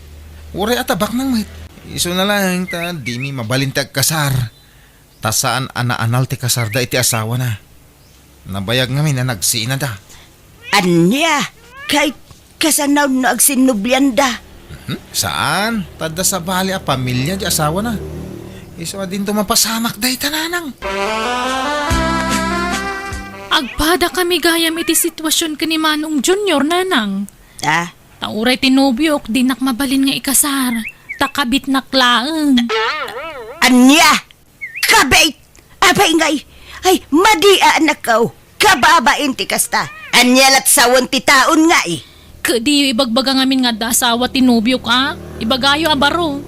Uray atabak nang mahit. Iso na lang ta, di mi mabalintag kasar. Tasaan ana-anal ti kasarda iti asawa na. Nabayag ngamin na nagsina da. Anya, kahit kasanaw na agsinublyan da. Saan? Tada sa bali a pamilya di asawa na. Iso adin to mapasamak day tananang. Agpada kami gayam iti sitwasyon ka ni Manong Junior nanang. Tauray tinubyok, di nakmabalin nga ikasar. Takabit naklaang. Anya, kabait, apay ngay. Ay, madia anak ko. Kababain ti kasta. Anya lat sawon ti taon nga Kadi ibagbaga ngamin nga da asawa tinubyok Ibagayo abaro.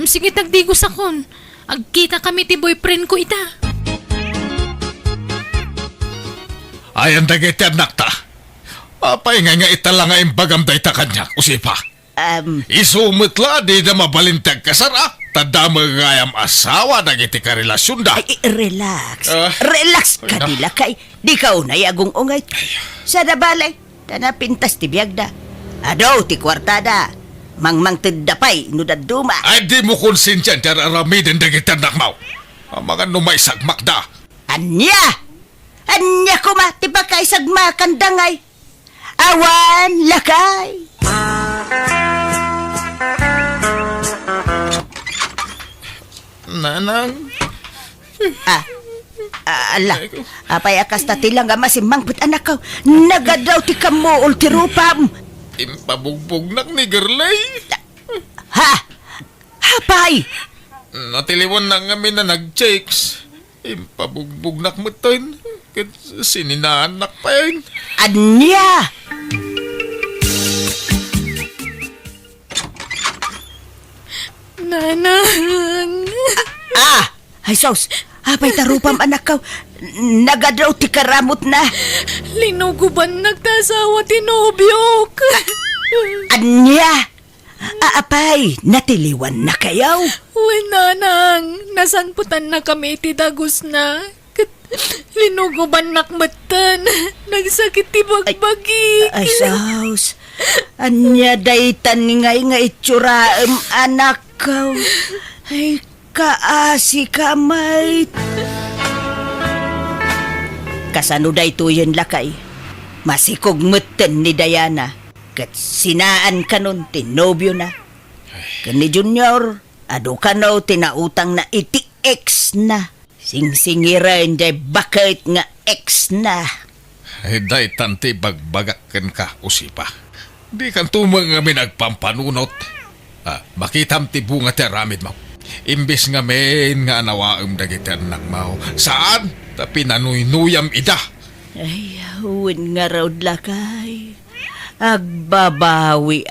Sige tagdigos akon. Agkita kami ti boyfriend ko ita. Ay, ang dagiti anak ta. Apay nga itala nga imbagam day ta kanya, usipa. Isumutla di na mabalintag kasara. Tada magayam asawa dagiti ka relasyon da. Ay, relax. Ah. Relax ka Ay, nila kay. Di ka unay agong ungay. Sa nabalay, na pintas ti biyagda. Adaw ti kwartada. Mangmang tindapay, nudaduma. Ay, di mo konsensya dyan aramidin dagiti anak mo. Ang mga numay sagmak da. Anya! Anya kuma, ti ba kay sagmakan dangay? Awan, lakay! Nanang, Ala, apay akas tatilang nga masimbang put anak ko. Nagadaw ti kamo ultirupam. Impabugbog nak ni Girlay. Hapay! Natiliwan na ngamin na nag-checks. Impabugbog nak mo tayo. Sininaanak pa yun. Anya! Nanang. Ay sos, hapay tarupam anak ko. Nagadaw ti karamot na. Linuguban nagtasawa tinubyok. Anya! Apay, natiliwan na kayaw. Uy, nanang, nasanputan na kami ti dagos na. Linuguban nakmatan. Nagsakit ti bagbagi. Ay sos, anya daytan ngay nga itsuraem anak ko. Ay, kaasi kamay. Kasano daytoyen lakay. Masikog meten ni Diana. Kat sinaan kanon tinobyo na. Kani Junior, ado kano tinautang na iti ex na. Singsingiran day bakit nga ex na. Ay, day tanti bagbagakan ka, usipa. Di kan tumang nga nagpampanunot. Makitam ti bunga ti aramid mo. Imbis nga men nga anawaam dagiti anak mo. Saan? Ta pinanuynuyam ida. Ay, huwin nga raw lakay. Agbabawi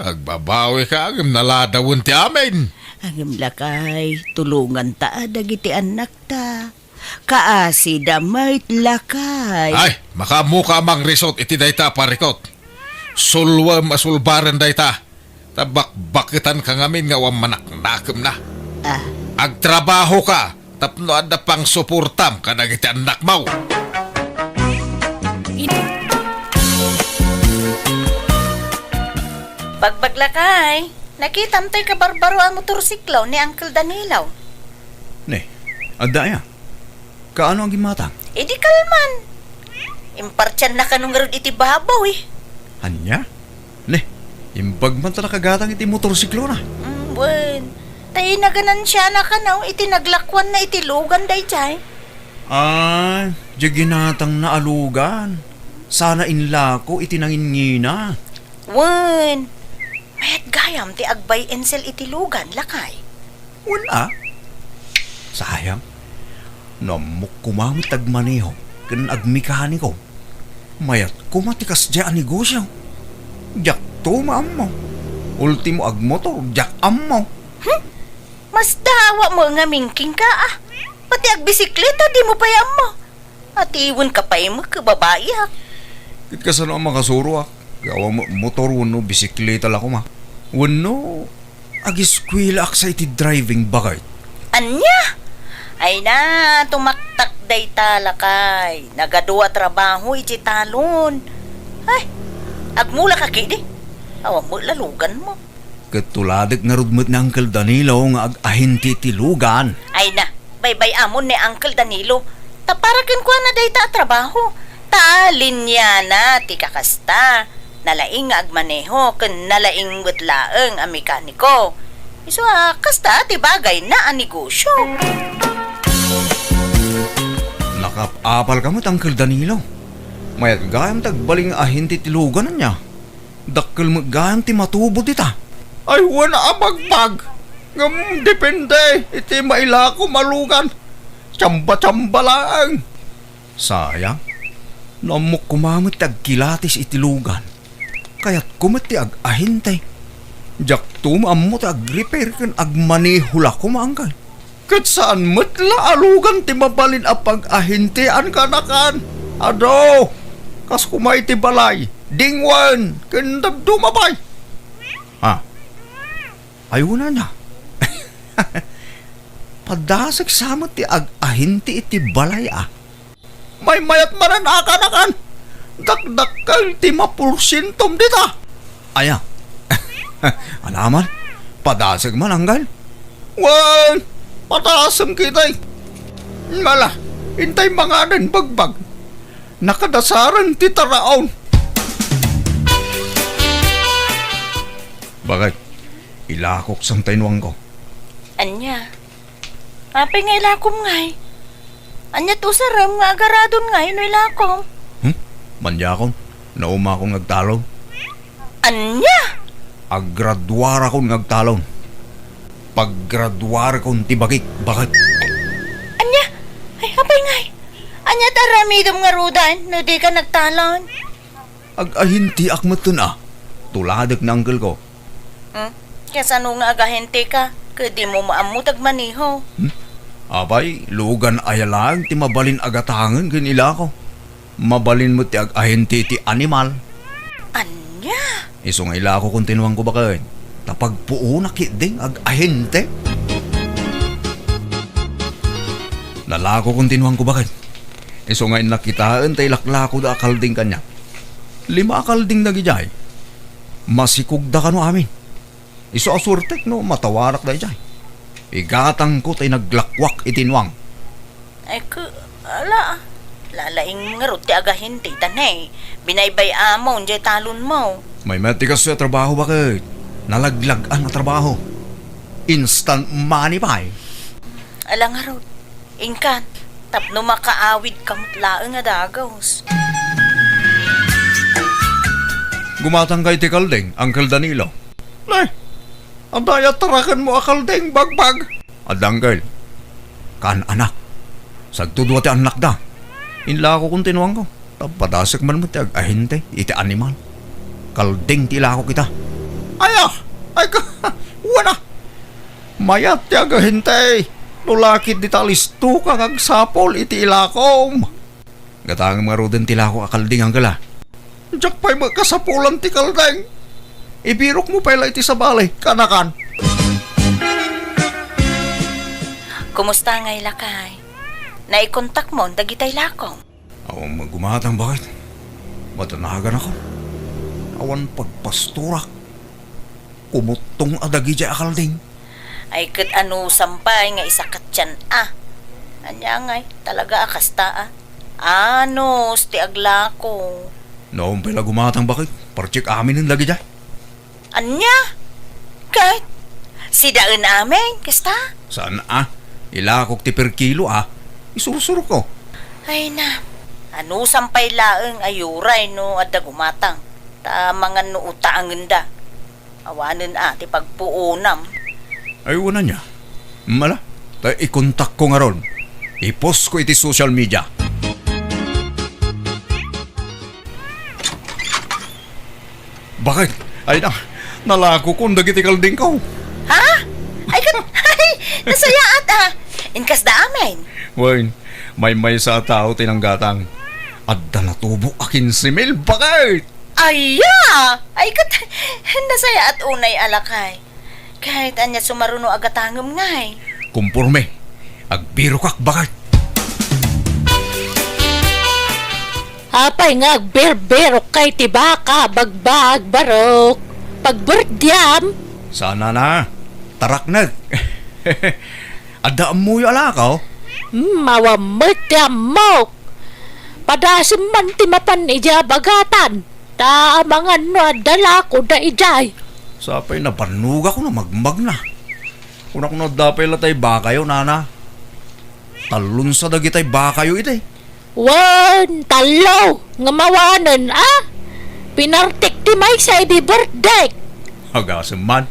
Agbabawi ka agam naladawon ti amin. Agam lakay, tulungan ta dagiti anak ta. Kaasi damait lakay. Ay, makamuka mang resort iti dayta parikot. Sulwam asulbaran dayta. Tabakbakitan ka ngamin nga wam manaknakem na. Agtrabaho ka, tapno ada pang suportam ka nagiti anak mo. Bagbaglakay, nakitam tayo kabarbaro ang motorsiklo ni Uncle Danilo. Ne, adaya. Kaano ang gimatang? E di kalman. Impartyan na kanong garod iti babaw eh. Anya? Ne, imbag man tala kagatang iti motorsiklo na. Buen, tayo na ganan siya na kanaw iti naglakwan na iti lugan day chay. Ah, di ginatang naalugan. Sana inlako iti nangingina. Wen, mayat gayam ti agbay ensel iti lugan lakay. Wala. Sayang. Namuk kumamit agmaneho. Kan agmikani ko. Mayat kumatikas dya ang negosyo. Jak to mo. Ultimo agmotor, jak mo. Mas dawa mo nga mingking ka ah. Pati agbisikleta di mo payam mo. At iwan ka pa mo kababae ah. Kit ka sana ang makasuro ah. Gawa mo motor wano, bisikleta lang ko ma. Wano, agiskwila ak sa iti driving bagay. Anya? Ay na, tumaktak day talakay. Nagadua trabaho iti talon. Ay, agmula ka kidi. Awa mo lalugan mo. Katuladak nga rudmot ni Uncle Danilo nga ag-ahinti ti lugan. Ay na, baybay amon ni Uncle Danilo. Taparakan ko na day ta trabaho. Talin niya na ti kakasta. Nalaing nga agmaneho ken nalaing butlaeng a mekaniko. Iso kasta ti bagay na a negosyo. Nakapapal ka mo't Uncle Danilo. Mayat gayam tagbaling ahinti ti lugan na niya. Dakkel mo gayam ti matubo dita. Ay, wala abagbag. Ngam, depende. Iti maila ko malugan. Tsamba-tsamba lang. Sayang. Namok kumamit agkilatis iti lugan. Kaya't kumiti ag-ahintay. Jak tumam mo ag-repair kan agmanihula kumaangkal. Kat saan matla alugan ti mabalin apag ahintian ka na kan. Ado, kas kumay ti balay. Dingwan, kandag dumabay. Ayaw na niya. Padasag samot ti ag-ahinti iti balay ah. May mayat manan akan-akan. Dakdakal ti mapursintom dita. Aya. Alaman, padasag man anggal. Wan, patasam kitay. Mala, intay mga nan bagbag. Nakadasaran ti taraon. Bakit? Ilakok sang tainwang ko. Anya? Apay nga ilakom ngay. Anya to saram nga agaradon ngay no ilakom. Manja akong, nauma akong nagtalon. Anya? Aggraduar akong nagtalon. Paggraduar akong tibagik, bakit? Anya? Ay, apay ngay. Anya taramidom nga rudan no di ka nagtalon. Ag-ahinti akmatun ah. Tuladak na uncle ko. Kesa no nga agahente ka, kadi mo maamutag maniho. Abay, lugan ayalang ti mabalin agatangan kanila ko. Mabalin mo ti ag-ahinti ti animal. Anya? Iso nga ila ko kung tinuwang ko bakit. Tapag puo nakiding ag-ahinte. Lalako kung tinuwang ko bakit. Iso nga nakitaan tay laklako da akalding kanya. 5 akalding na gijay. Masikog da kano amin. Iso asurtek no matawarak da ijay. Igatang ko tay naglakwak itinwang. Ay ala. Lalaing nga ruti agahente tanay. Binaybay amon jay talon mo. May matikas sa trabaho bakit? Nalaglagan na trabaho. Instant money pa eh. Ala nga rod. Ingkan. Tapno makaawid kamutlaang nga dagos. Gumatang kay ti kalding, Uncle Danilo. Nay, andaya tarakan mo akaldeng bagbag. Adanggal. Kan anak. Sagtudwa ti anak da. Inla ko kung tinuwang ko. Tapadasik man mo ti agahinte, iti animal. Kalding ti ilako kita. Ay ka, wala. Mayat ti agahinte. Lulakit di talisto kang agsapol iti ilakom. Gatang mga roden ti ilako akalding ang gala. Diyak pa'y magkasapulan ti kalding. Ibirok mo pala iti sa balay, kanakan. Kumusta ngay lakay? Naikontak mo, dagitay lakong. Awang magumatang bakit? Matanagan ako. Awan pagpasturak. Kumutong adagi dya akalding. Ay kat ano sampay nga isa katyan Anya ngay, talaga akasta Anos, ti aglako. Noong pala gumatang bakit? Parchik amin ang lagi dya. Anya? Kahit, si daan amin, kasta? Saan Ilakok ti per kilo Isurusuro ko. Ay na, ano sampay laeng ayuray no adda gumatang. Ta mga no utaangen da. Awanen ti pagpuunam. Ay wala niya. Mala, ikontak ko nga ron. I-post ko iti social media. Bakit? Ay na, nalako kong dagiti kalding ko. Ha? Ay kat, ay, nasayaat Inkas da amin. Wain, may sa tao tinanggatang. Adda natubo akin si Mel, bakit? Aya! Ay kat, nasayaat unay alakay. Kahit anya sumaruno agatangem ngay. Kumpurme, agbiro kak bakit? Apay nga agberberok kay tibaka, bagbag, barok. Pagberdyam, Sana na, tarak na. Adda mo yung alakaw? mawamot mo. Padasem man ti mapan ija bagatan. Taamangan no adala ko da ijay. Sapay na panuga ko na magmag na. Una ko na dapay latay bakayo, nana. Talun sa dagitay bakayo ite. Wan, talo, nga mawanan Pinartik ti may sa di birthday. Hagasem man,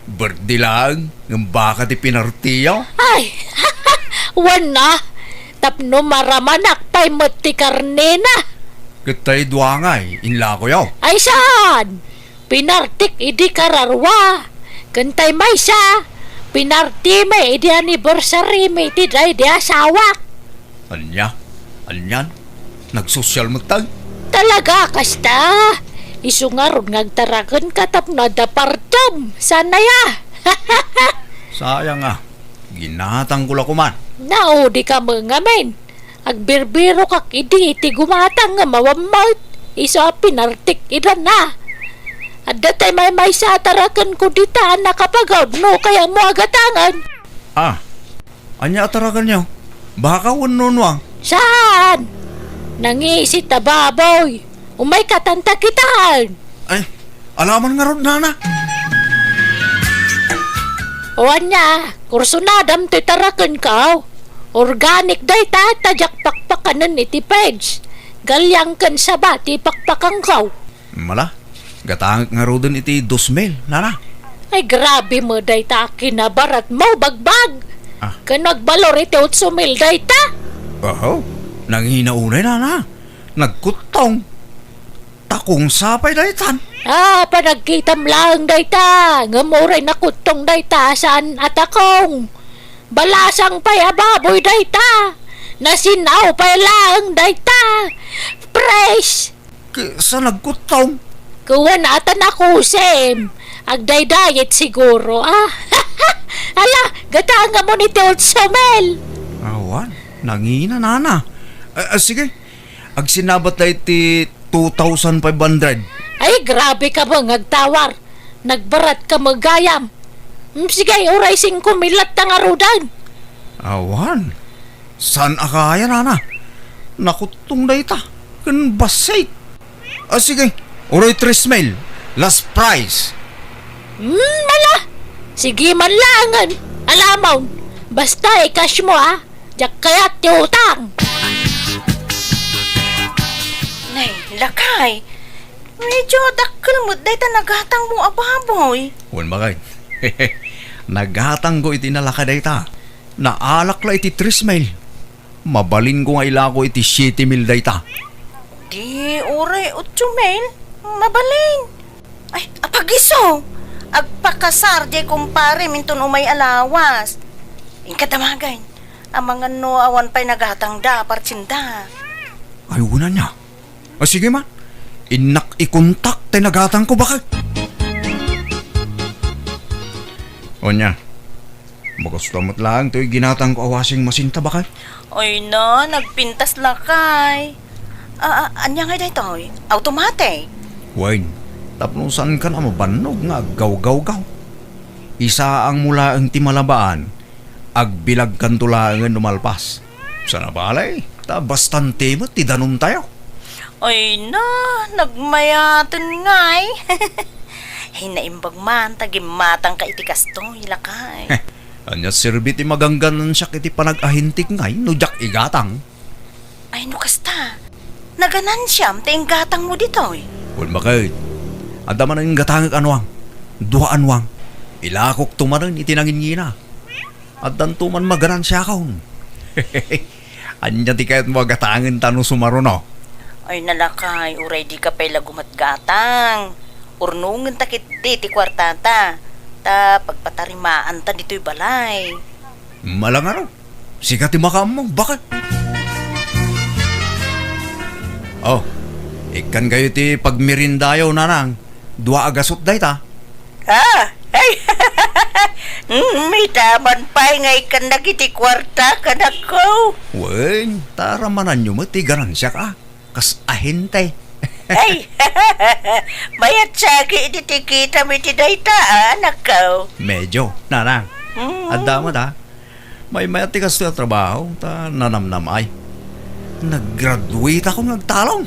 birthday lang, ng baka ti pinartiyaw. Ay, wan tapno maramanak pa'y mati karne na. Kitay duangay, inla ko yaw. Ay saan? Pinartik idi kararwa. Kantay may sa. Pinarti may idi anniversary may tiday di asawak. Anyan, nagsosyal magtag. Talaga kasta. Isu nga ron ngagtarakan katap na dapartam. Sana ya. Sayang ginatang ko man. Nao di ka mangamin. Agbirbiro kak idi iti gumatang nga mawamot. Isu pinartik idan na. At datay may sa tarakan ko dita nakapagod no kaya mo agatangan. Anya atarakan niyo? Baka ununwang. Saan? Nangisit na baboy. Umay katanta kitaan. Ay, alaman nga ron, nana. Owan niya, kursunadam ti tarakan ka. Organic day tajak pakpakanan iti page. Galyang kan saba ti pakpakang ka. Mala, gatangit nga ron iti 2,000, nana. Ay grabe mo day ta kinabarat mo bagbag. Kanagbalor iti 8,000 day ta. Oh, nangihinaunay, nana. Nagkutong. Takong sapay daytan. Panagkitam lang day ta. Ngamuray nakutong day ta saan atakong. Balasang pa'y ababoy day ta. Nasinaw pa'y lang day ta. Fresh. Sa nagkutong. Kuwan atan ako, Sem. Agday-diet siguro, Ala, gatanga mo ni Teot Somel. Awan, nangina, nana. Sige, agsinabat na iti 2,500. Ay, grabe ka ba ngagtawar. Nagbarat ka magayam. Sige, oray 5 milat na nga rudan. Awan, saan akaya, nana? Nakutong na ita. Kan basay. Sige, oray 3,000. Last price. Mala. Sige man langan. Alamaw. Basta i-cash mo, Diyak kaya't ti utang. Nay, lakay. Medyo dakkel mo day ta naghatang mo ababoy. Wan bagay. Naghatang ko iti nalakaday ta. Naalak la iti 3,000. Mabalin ko nga ila ko iti 7,000 day ta. Di ure 8 mil. Mabaling. Ay, apagiso. Agpakasar di kumpare minton umay alawas. Inkadamagay. Ang mga no awan pa'y naghatangda partsinda. Ayaw na niya. Sige man. Inak ikontak tayo nagatang ko bakit? O niya. Magustumat lang to'y ginatang ko awasing masinta bakit? Oy na, nagpintas lakay. Anya nga dito, automatic. Wayne, tapnusan ka na mabanog nga gaw-gaw-gaw. Isa ang mula ang timalabaan, agbilag kan tulangan numalpas. Sana balay, ta bastante mo, tidanong tayo. Oy na, nagmayaton ngay. Hinaimbag man, tagimatang ka itikas to, ilakay. Anya sirbiti magangganan siya kiti panag-ahintik ngay, nujak igatang. Ay, no kasta. Naganan siyam, ting gatang mo dito, Kung bakit, adaman ang gatangag anwang, duha anwang, ilakok tumaran itinangin ngina. At dantuman maganan siya kaun. Anya ti kahit magatangan tanong sumaruno. Ay, nalakay, uray di ka pala gumatgatang. Urnungan takit di ti kwartata. Ta, pagpatarimaan ta dito'y balay. Malang araw, sigat ti makamong, bakit? Oh, ikan kayo ti pagmirindayo nanang, dua agasot day ta. Ay, may taman pa'y ngay ka nagiti kwarta ka na ko. Wen, taramanan nyo mo ti ganansya ka, kas ahintay. Ay, mayat sagi ititikita mi ti dayta, anak ko. Medyo, nanang. Adama ta, may mayati kas ti trabaho, ta nanamnam ay. Nag-graduate ako nagtalong.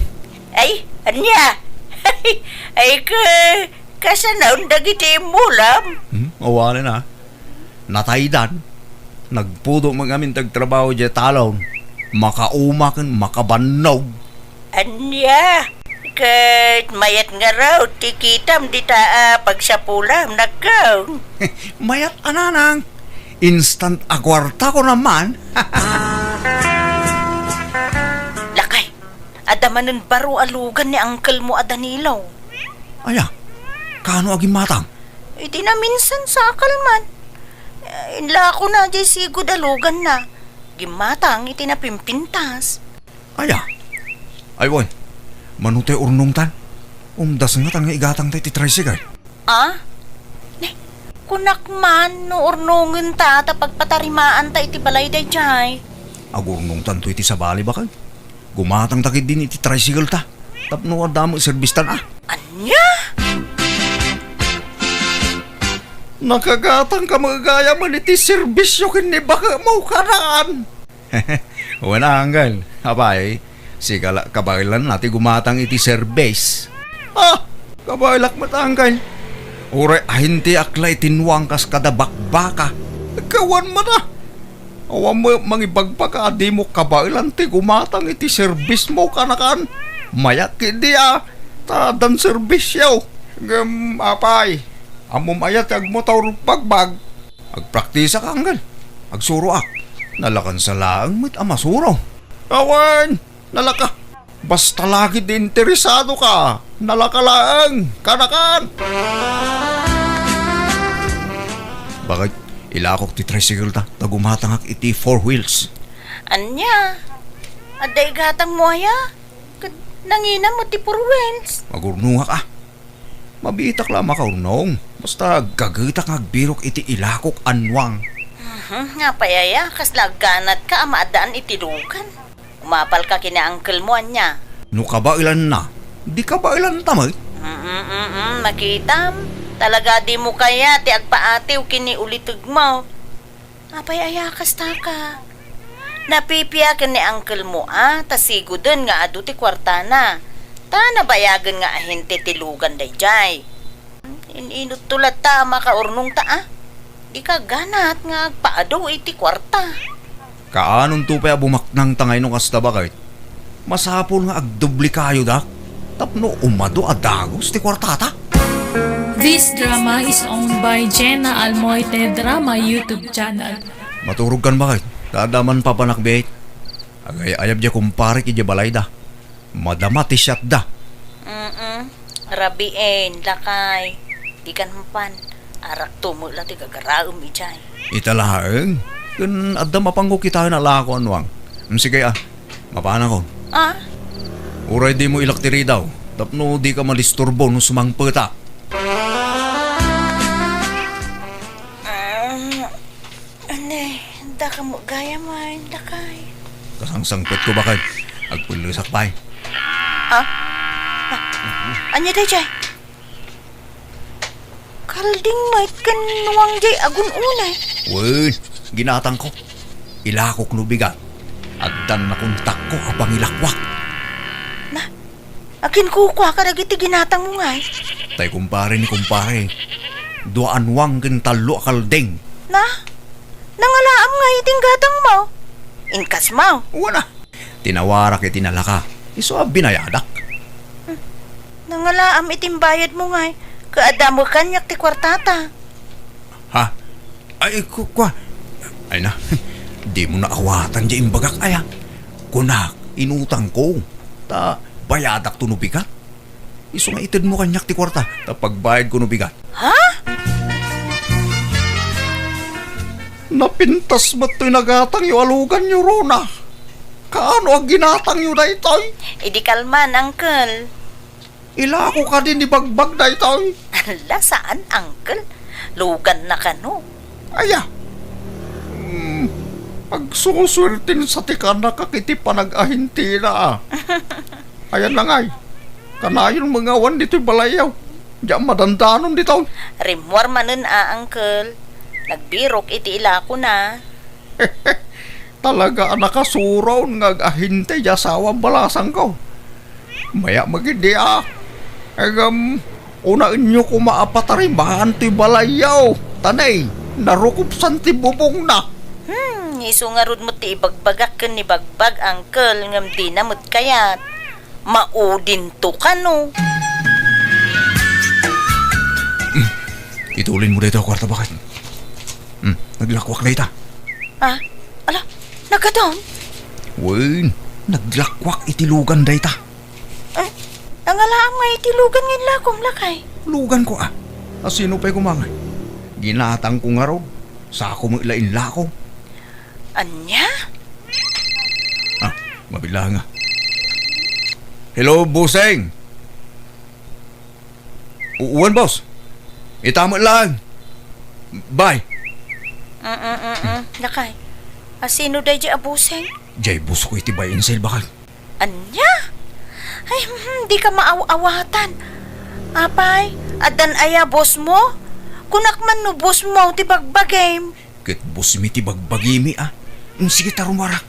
Ay, anya? Ay, kasanaon dagiti mulam. Awalin na. Nataydan. Nagpudo magamin tagtrabaho di talon. Makaumakan, makabanog. Anya? Kat mayat nga raw, tikitam di taa pagsapulam, nakaw. Mayat ananang. Instant akwarta ko naman. Lakay, adamanan baro alugan ni Uncle mo Danilo. Aya, kano aging matang? Iti na minsan sa akalman. Inla ko na di sigod alugan na. Gimatang iti na pimpintas. Aya. Ay, boy. Manutay urnong tan. Umdas nga tang igatang tayo ti tricycle. Ne, kunak man no urnungan ta pagpatarimaan ta iti balay day jay. Agurnong tan to iti sabali bakal. Gumatang takid din iti tricycle ta. Tapno adamo service tan Anya? Nakagatang ka magagaya man iti serbisyo kini baka mau karaan. Wala hanggal. Abay, sigala kabailan nati gumatang iti service. Kabailak matanggal. Ure ahinti aklay tinwang kas kada bakbaka. Kawan mo na. Awan mo mangibagpaka di mo kabailan ti gumatang iti service mo kanakan. Mayak hindi tadan service yaw. Apay. Amom ayat ag motor pagbag. Agpraktisa ka hanggal. Agsuro nalakan sa laang mit amasuro. Awan, nalaka. Basta lagi din interesado ka. Nalaka laang, kanakan. Bakit ilakok ti tricycle ta? Tagumatangak iti 4 wheels. Anya? Aday gatang mo aya? Nangina mo ti purwens. Magurnungak Mabitak lang makaurnong. Basta gagita kang agbirok iti ilakok anwang. Nga payaya, kas laganat ka amaadaan iti lukan. Umapal ka kina uncle mo anya. No kabailan na, di kabailan tamay. Makitam. Talaga di mo kaya ti agpaatiw kini ulitug mo. Apayaya kas ta ka. Napipiya ka ni uncle mo tasigudon nga adu ti kwartana. Ta nabayagan nga ahente ti lugan day jay. Inut tulad ta makaurnong ta Di ka ganat nga agpaado iti kwarta. Kaanon tupay bumaknang tangay nung kasta bakit? Masapol nga agdubli kayo dak. Tapno umado adagos ti kwartata. This drama is owned by Jenna Almoite Drama YouTube channel. Maturog kan bakit? Dadaman pa panakbet. Agay ayab diya kumpare ki balay da. Madama ti siyat da. Rabiin, lakay. Di kan mapan. Arak tumula ti gagaraom ijay. Italaeng. Kun adda mapangko kita na lako anwang. Sige mapana ko. Ah? Uray di mo ilaktiri daw. Tapno di ka malisturbo no sumangpeta. Da ka mo gaya man, lakay. Kasangsangpet ko bakit? Agpulisak pa'y. Anya day jay? Kalding mait kan nuwang jay agun unay. Wen, ginatang ko. Ilakok no bigat. Agdan na kontak ko abang ilakwak. Akin kukwa ka dagiti ginatang mo ngay. Tay kumpare ni kumpare. Duaan wang talo kalding. Na? Nangalaam nga iting gatang mo. Inkas mo. Wala. Tinawara kay tinalaka. Iso binayadak. Nangalaam iting bayad mo ngay. Kaada mo kanyak ti kwartata. Ha? Ay, kwa. Ay na. Di mo na awatan dyan bagak aya. Kunak, inutang ko. Ta, bayadak to nubigat. Iso nga itid mo kanyak ti kwarta. Ta pagbayad ko nubigat. Ha? Napintas ba't to'y nagatang yu alugan yu Rona? Kaano ang ginatang yu na ito'y? Idi kalman, uncle. Ilako ka din ni bagbag na ito'y. Ala, saan, uncle? Lugan na ka, no? Aya. Pagsusurtin sa tikan na kakiti panag-ahinti na. Ayan na nga'y. Kanayon mga wan dito'y balayaw. Diyan madandanon dito'y. Rimwar manen uncle. Nagbirok iti ila ko na. Talaga nakasuraw ngag-ahinte di asawang balasang ko. Maya magindi una inyo ko maapatarimahan ti balayaw. Tanay, narukupsan ti bubong na. Isungarod mo ti ibagbagak ken ni bagbag, uncle, ngam di namot kayat. Maudin to ka, no? Itulin mo dito kwarta bakit? Naglakwak na ita. Ala, nagadong? Wen, naglakwak itilugan da ita. Nangalaam nga itilugan ngin lakom lakay. Lugan ko Asino pa'y kumangay? Ginatang ko nga raw. Sa ako mo ilain lako. Anya? Mabila nga. Hello, Buseng. Uwan, boss. Itama lang. Bye. Lakay. Asino day di abuseng? Jay, bus ko iti bayin sale bakal. Anya? Ay, di ka maaw-awatan. Apay, adan aya boss mo? Kunak man no boss mo, ti bagbagay. Ket bus mi ti bagbagimi Sige tarumara.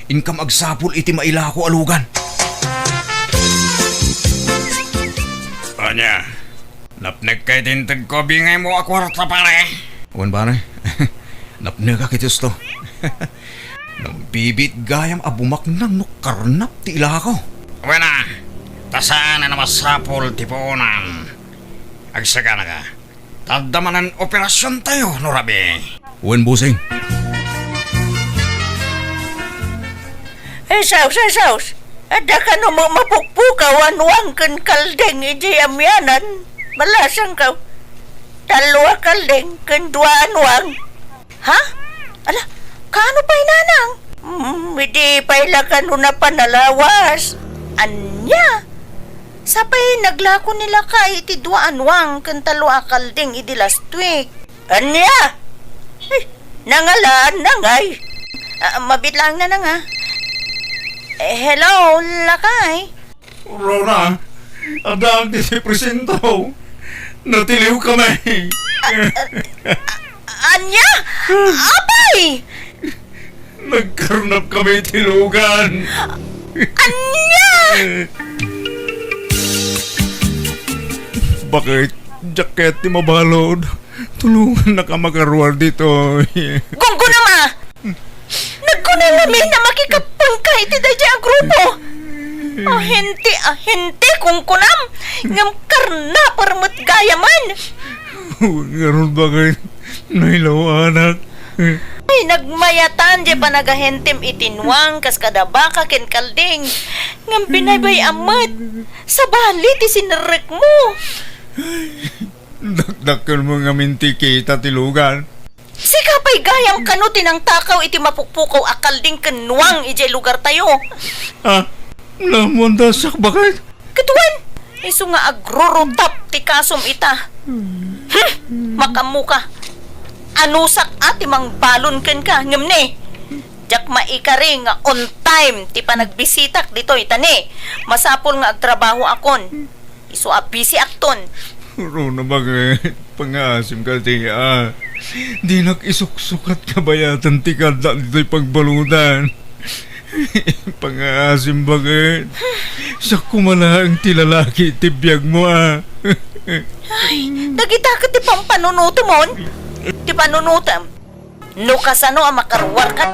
Inkam agsapul iti mailako alugan. Anya, napnag kay tintag ko bingay mo akwarta pare. Uwan ba na? Napnag ka kitos to. Nang bibit gayam abumak nang nukarnap ti ilako. Wena, tasaan na masapol tipunan. Agsaga na ka. Tadamanan operasyon tayo, no Rabi. Uwan, Buseng. Saus. Ada ka no mapukpukaw anuang kan kaldeng iji amyanan. Malasang ka. Dalawa kaldeng kan dua anuang. Ha? Ala, kano pa'y nanang? Hindi pa'y lakano na panalawas. Anya? Sapay naglako nila ka iti dua anuang kan talwa kaldeng iti last week. Anya? Nangalaan na ngay. Mabitlang na nga. Hello, lakay. Rona, adang di si presento. Natiliw kami. Anya? Abay! Nagkarnap kami tilugan. Anya? Bakit jacket ni mabalod? Tulungan na ka magaruar dito. Gunggo naman! Nagkunan namin na makikapang ka iti dadya ang grupo. Ahente kung kunam. Ngam karna parmat gayaman. Ngayon bakit nailaw anak? Ay, nagmayatan di pa nagahentem itinwang kas kada baka ken kalding. Ngam binaybay amat. Sa bali ti sinarek mo. Dakdakan mo nga minti kita tilugan. Sikapay gayam kano tinang takaw iti mapukpukaw a kalding kenwang ijay lugar tayo. Lamon da sak bakit? Katuan, iso nga agrurutap ti kasom ita. Makamuka. Anusak ati mang balon ken ka ngem ne. Jak maikari nga on time ti panagbisitak dito itani. Masapol nga agtrabaho akon. Iso a busy akton. Uro na bakit? Pangasim ka tiya. Di nakisuksukat kabayatan ti kada dito'y pagbalutan. Pangasim bakit? Sa kumalaang ti lalaki ti biyag mo Ay, nagita ka ti pang panunuto mon. Ti panunutam. No kasano ang makarwar ka.